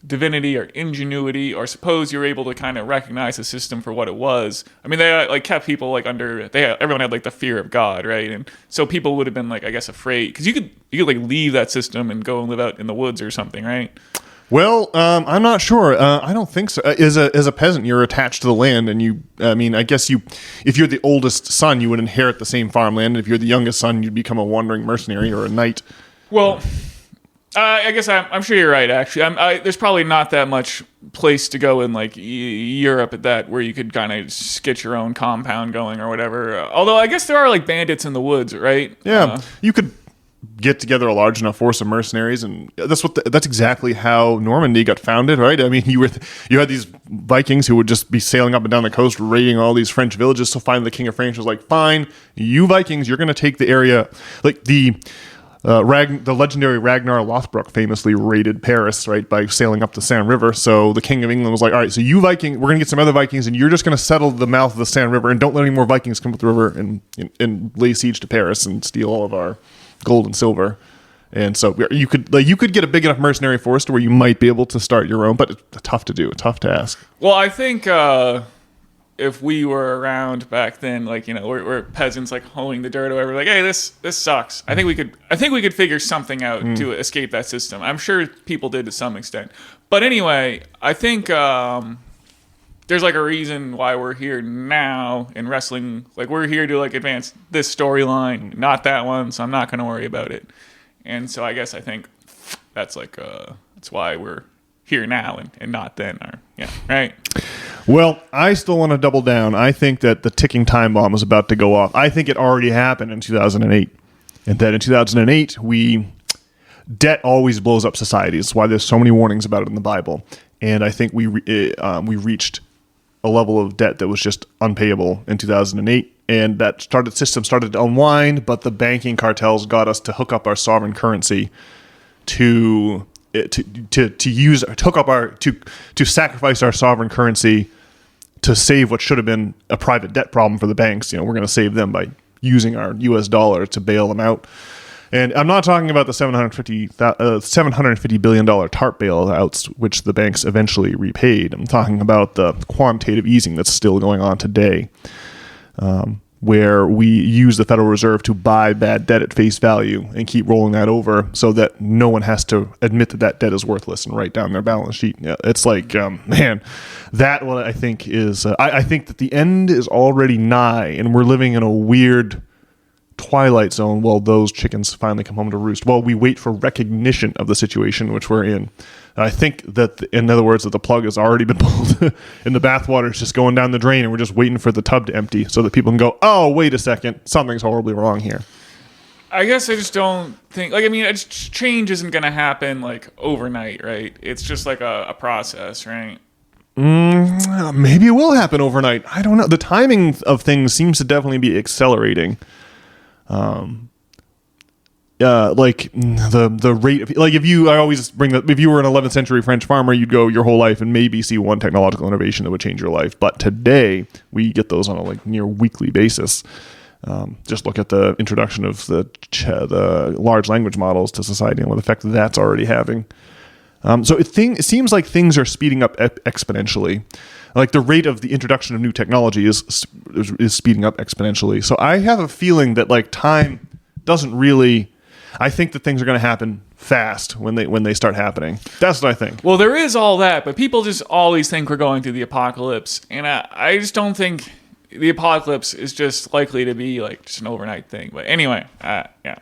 divinity or ingenuity, or suppose you're able to kind of recognize the system for what it was. I mean, they like kept people like everyone had like the fear of God, right? And so people would have been like, I guess, afraid, because you could like leave that system and go and live out in the woods or something, right? Well, I'm not sure. I don't think so. As a peasant, you're attached to the land, and I guess if you're the oldest son, you would inherit the same farmland. And if you're the youngest son, you'd become a wandering mercenary or a knight. Well, I guess I'm sure you're right. Actually, there's probably not that much place to go in like Europe at that where you could kind of get your own compound going or whatever. Although I guess there are like bandits in the woods, right? Yeah, you could get together a large enough force of mercenaries, and that's exactly how Normandy got founded, right? I mean, you had these Vikings who would just be sailing up and down the coast, raiding all these French villages. So finally, the King of France was like, "Fine, you Vikings, you're going to take the area." Like the legendary Ragnar Lothbrok famously raided Paris, right, by sailing up the Seine River. So the King of England was like, "All right, so you Viking, we're going to get some other Vikings, and you're just going to settle the mouth of the Seine River, and don't let any more Vikings come up the river and lay siege to Paris and steal all of our gold and silver." And so you could get a big enough mercenary force to where you might be able to start your own, but it's tough to do, tough to ask. Well, I think if we were around back then, like, we're peasants like hoeing the dirt or whatever, like, hey, this sucks. I think we could figure something out to escape that system. I'm sure people did to some extent. But anyway, I think there's like a reason why we're here now in wrestling. Like, we're here to like advance this storyline, not that one, so I'm not going to worry about it. And so I think that's like that's why we're here now and not then, right? Well, I still want to double down. I think that the ticking time bomb is about to go off. I think it already happened in 2008. And that in 2008, debt always blows up societies. That's why there's so many warnings about it in the Bible. And I think we reached a level of debt that was just unpayable in 2008. And that system started to unwind, but the banking cartels got us to hook up our sovereign currency to sacrifice our sovereign currency to save what should have been a private debt problem for the banks. We're going to save them by using our US dollar to bail them out. And I'm not talking about the $750 billion TARP bailouts, which the banks eventually repaid. I'm talking about the quantitative easing that's still going on today, where we use the Federal Reserve to buy bad debt at face value and keep rolling that over so that no one has to admit that debt is worthless and write down their balance sheet. Yeah, it's like, that what I think is, I think that the end is already nigh, and we're living in a weird twilight zone while those chickens finally come home to roost. While we wait for recognition of the situation which we're in. I think that, in other words, that the plug has already been pulled and the bathwater is just going down the drain, and we're just waiting for the tub to empty so that people can go, "Oh, wait a second, something's horribly wrong here." I guess I just don't think, change isn't going to happen like overnight, right? It's just like a process, right? Maybe it will happen overnight. I don't know. The timing of things seems to definitely be accelerating. like the rate of, like, if you were an 11th century French farmer, you'd go your whole life and maybe see one technological innovation that would change your life. But today we get those on a like near weekly basis. Just look at the introduction of the large language models to society and what effect that's already having. So it seems like things are speeding up exponentially. Like the rate of the introduction of new technology is speeding up exponentially. So I have a feeling that like time doesn't really. I think that things are going to happen fast when they start happening. That's what I think. Well, there is all that, but people just always think we're going through the apocalypse, and I just don't think the apocalypse is just likely to be like just an overnight thing. But anyway, yeah.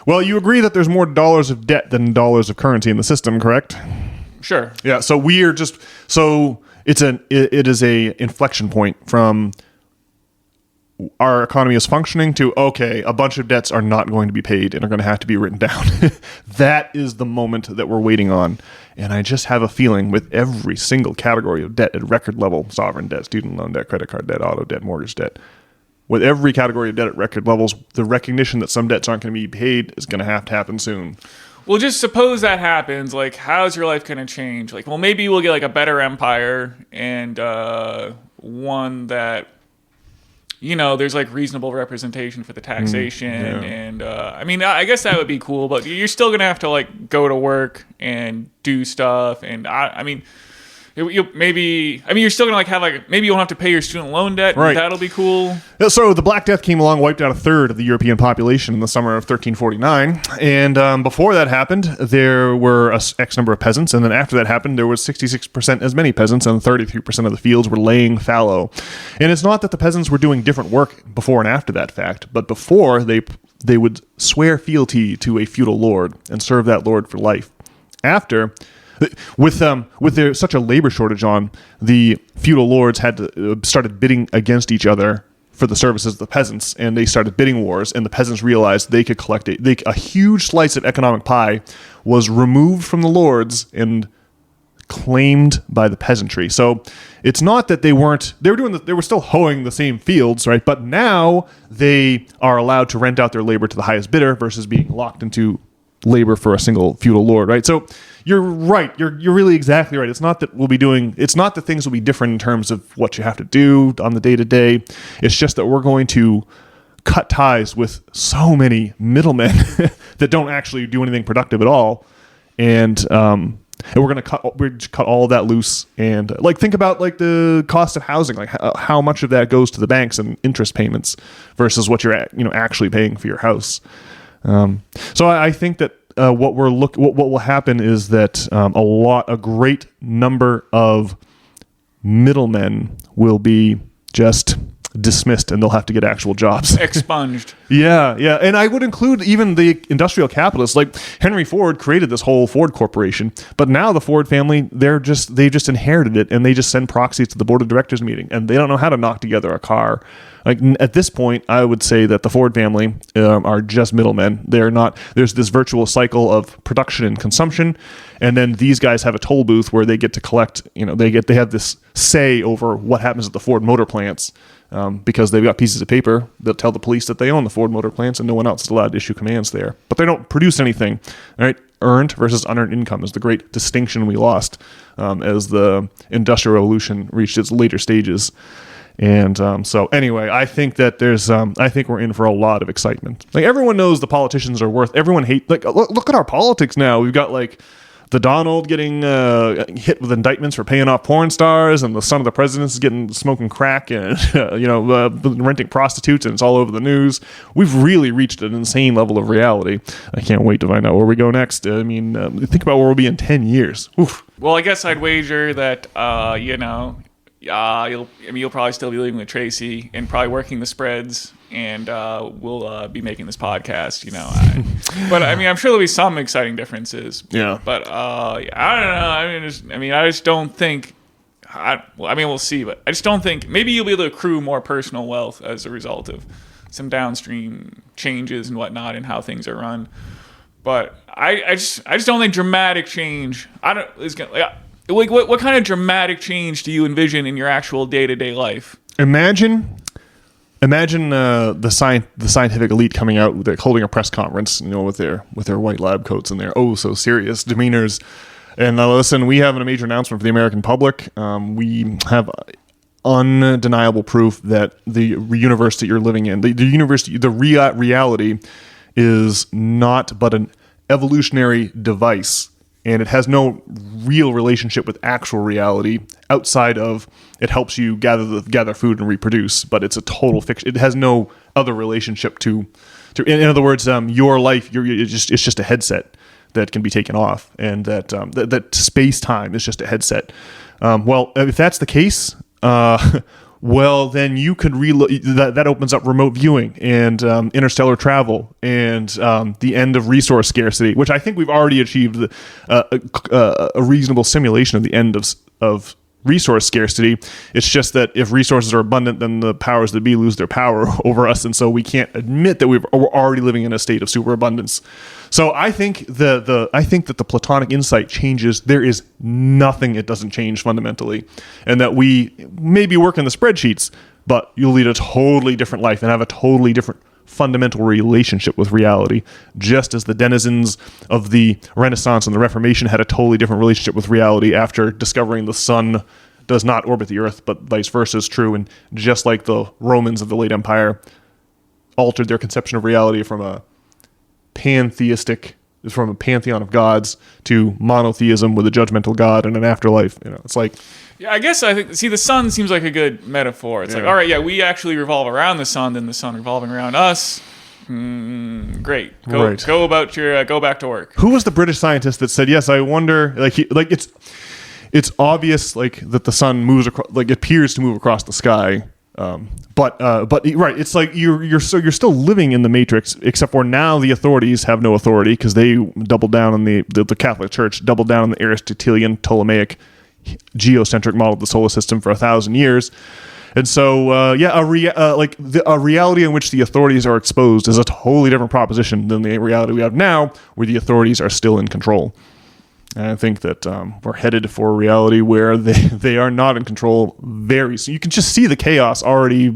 Well, you agree that there's more dollars of debt than dollars of currency in the system, correct? Sure. Yeah. So it is a inflection point from our economy is functioning to, okay, a bunch of debts are not going to be paid and are going to have to be written down. That is the moment that we're waiting on. And I just have a feeling with every single category of debt at record level, sovereign debt, student loan debt, credit card debt, auto debt, mortgage debt, with every category of debt at record levels, the recognition that some debts aren't going to be paid is going to have to happen soon. Well, just suppose that happens. Like, how's your life going to change? Like, well, maybe we'll get like a better empire and one that, you know, there's like reasonable representation for the taxation. And I mean, I guess that would be cool, but you're still going to have to like go to work and do stuff. And I mean, you're still going to like have like, maybe you won't have to pay your student loan debt. Right. That'll be cool. So the Black Death came along, wiped out a third of the European population in the summer of 1349. And before that happened, there were X number of peasants. And then after that happened, there was 66% as many peasants, and 33% of the fields were laying fallow. And it's not that the peasants were doing different work before and after that fact, but before they would swear fealty to a feudal lord and serve that lord for life. After, with such a labor shortage on, the feudal lords started bidding against each other for the services of the peasants, and they started bidding wars, and the peasants realized they could collect a huge slice of economic pie was removed from the lords and claimed by the peasantry. So it's not that they were still hoeing the same fields, right? But now they are allowed to rent out their labor to the highest bidder versus being locked into labor for a single feudal lord, right? So you're right. You're really exactly right. It's not that things will be different in terms of what you have to do on the day to day. It's just that we're going to cut ties with so many middlemen that don't actually do anything productive at all. And we're going to cut all of that loose. And like, think about like the cost of housing, like how much of that goes to the banks and interest payments versus what you're actually paying for your house. So I think that what will happen is that a great number of middlemen will be just dismissed, and they'll have to get actual jobs. Expunged. Yeah. And I would include even the industrial capitalists. Like Henry Ford created this whole Ford Corporation, but now the Ford family, they just inherited it, and they just send proxies to the board of directors meeting, and they don't know how to knock together a car. Like at this point, I would say that the Ford family are just middlemen. They're not. There's this virtual cycle of production and consumption, and then these guys have a toll booth where they get to collect. They have this say over what happens at the Ford motor plants because they've got pieces of paper that tell the police that they own the Ford motor plants, and no one else is allowed to issue commands there. But they don't produce anything. All right, earned versus unearned income is the great distinction we lost as the Industrial Revolution reached its later stages. And so anyway, I think that I think we're in for a lot of excitement. Like everyone knows the politicians are everyone look at our politics now. We've got like the Donald getting hit with indictments for paying off porn stars, and the son of the president is smoking crack and renting prostitutes, and it's all over the news. We've really reached an insane level of reality. I can't wait to find out where we go next. I mean, think about where we'll be in 10 years. Oof. Well, I guess I'd wager that you'll probably still be living with Tracy and probably working the spreads, and we'll be making this podcast. But I mean, I'm sure there'll be some exciting differences. Yeah. But I don't know. I just don't think. We'll see, but I just don't think. Maybe you'll be able to accrue more personal wealth as a result of some downstream changes and whatnot in how things are run. But I just don't think dramatic change. What kind of dramatic change do you envision in your actual day-to-day life? Imagine Imagine the scientific elite coming out, they're holding a press conference, with their white lab coats and their so serious demeanors. And listen, we have a major announcement for the American public. We have undeniable proof that the universe that you're living in, reality is not but an evolutionary device, and it has no real relationship with actual reality outside of it helps you gather food and reproduce, but it's a total fiction. It has no other relationship to in other words, your life, it's just a headset that can be taken off, and that space-time is just a headset. Well, if that's the case, well, then you could that opens up remote viewing and interstellar travel and the end of resource scarcity, which I think we've already achieved a reasonable simulation of the end of resource scarcity. It's just that if resources are abundant, then the powers that be lose their power over us, and so we can't admit that we're already living in a state of superabundance. So I think that the Platonic insight changes. There is nothing it doesn't change fundamentally, and that we maybe work in the spreadsheets, but you'll lead a totally different life and have a totally different fundamental relationship with reality, just as the denizens of the Renaissance and the Reformation had a totally different relationship with reality after discovering the sun does not orbit the earth, but vice versa is true. And just like the Romans of the late Empire altered their conception of reality from a pantheon of gods to monotheism with a judgmental God and an afterlife. It's like, yeah, I guess the sun seems like a good metaphor. It's like, all right, yeah, we actually revolve around the sun, then the sun revolving around us. Great. Go back to work. Who was the British scientist that said, yes, I wonder, it's obvious that the sun moves across, appears to move across the sky. But right, it's like you're still living in the matrix, except for now the authorities have no authority because they doubled down on the Catholic Church doubled down on the Aristotelian Ptolemaic geocentric model of the solar system for 1,000 years. And so, a reality in which the authorities are exposed is a totally different proposition than the reality we have now, where the authorities are still in control. And I think that we're headed for a reality where they are not in control very soon. You can just see the chaos already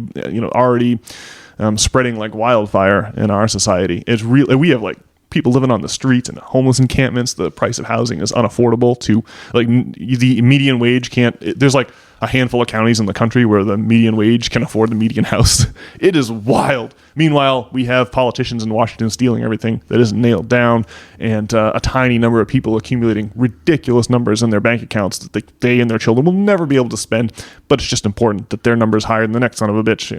spreading like wildfire in our society. It's real. We have people living on the streets and homeless encampments. The price of housing is unaffordable to the median wage can't. There's a handful of counties in the country where the median wage can afford the median house. It is wild. Meanwhile, we have politicians in Washington stealing everything that isn't nailed down, and a tiny number of people accumulating ridiculous numbers in their bank accounts that they and their children will never be able to spend. But it's just important that their number is higher than the next son of a bitch.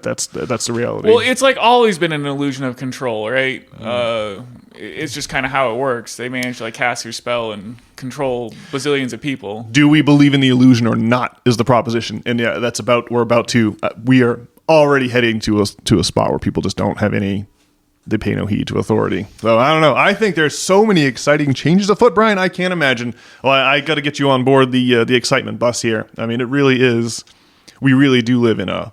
That's the reality. Well, it's always been an illusion of control, right? It's just kind of how it works. They manage to cast your spell and control bazillions of people. Do we believe in the illusion or not is the proposition. And yeah, we are already heading to a spot where people just don't have they pay no heed to authority. So I don't know. I think there's so many exciting changes afoot, Brian. I can't imagine. Well, I got to get you on board the excitement bus here. I mean, it really is. We really do live in a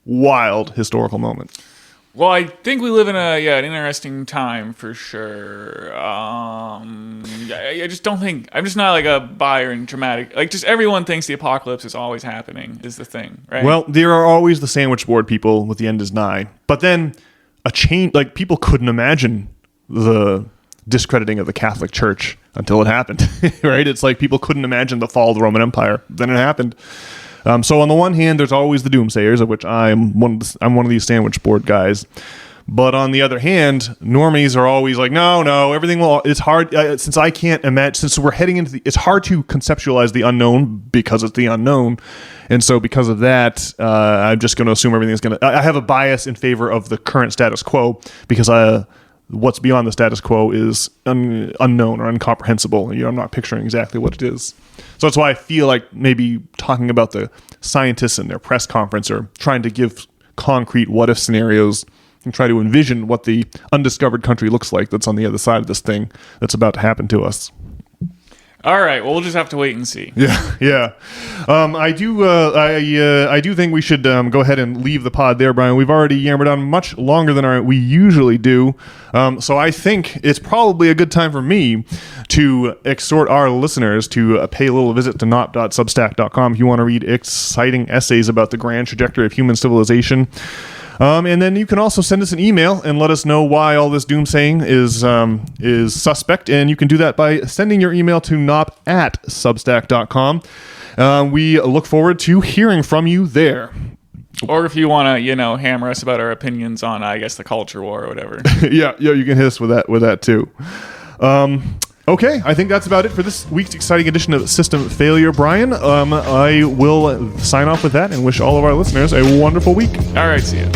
wild historical moment. Well, I think we live in an interesting time for sure. I just don't think I'm just not a buyer in dramatic. Just everyone thinks the apocalypse is always happening is the thing, right? Well, there are always the sandwich board people with the end is nigh. But then a change, people couldn't imagine the discrediting of the Catholic Church until it happened, right? It's people couldn't imagine the fall of the Roman Empire. Then it happened. So on the one hand, there's always the doomsayers, of which I'm one of these sandwich board guys. But on the other hand, normies are always no, everything will. It's hard since I can't imagine. Since we're heading into it's hard to conceptualize the unknown because it's the unknown, and so because of that, I'm just going to assume everything is going to. I have a bias in favor of the current status quo because what's beyond the status quo is unknown or incomprehensible. I'm not picturing exactly what it is. So that's why I feel like maybe talking about the scientists in their press conference or trying to give concrete what-if scenarios and try to envision what the undiscovered country looks like that's on the other side of this thing that's about to happen to us. All right. Well, we'll just have to wait and see. Yeah. I do think we should go ahead and leave the pod there, Brian. We've already yammered on much longer than we usually do. So I think it's probably a good time for me to exhort our listeners to pay a little visit to not.substack.com if you want to read exciting essays about the grand trajectory of human civilization. And then you can also send us an email and let us know why all this doomsaying is suspect. And you can do that by sending your email to nop@substack.com. We look forward to hearing from you there. Or if you want to, hammer us about our opinions on, I guess, the culture war or whatever. yeah, you can hit us with that too. Okay, I think that's about it for this week's exciting edition of System Failure, Brian. I will sign off with that and wish all of our listeners a wonderful week. All right, see you.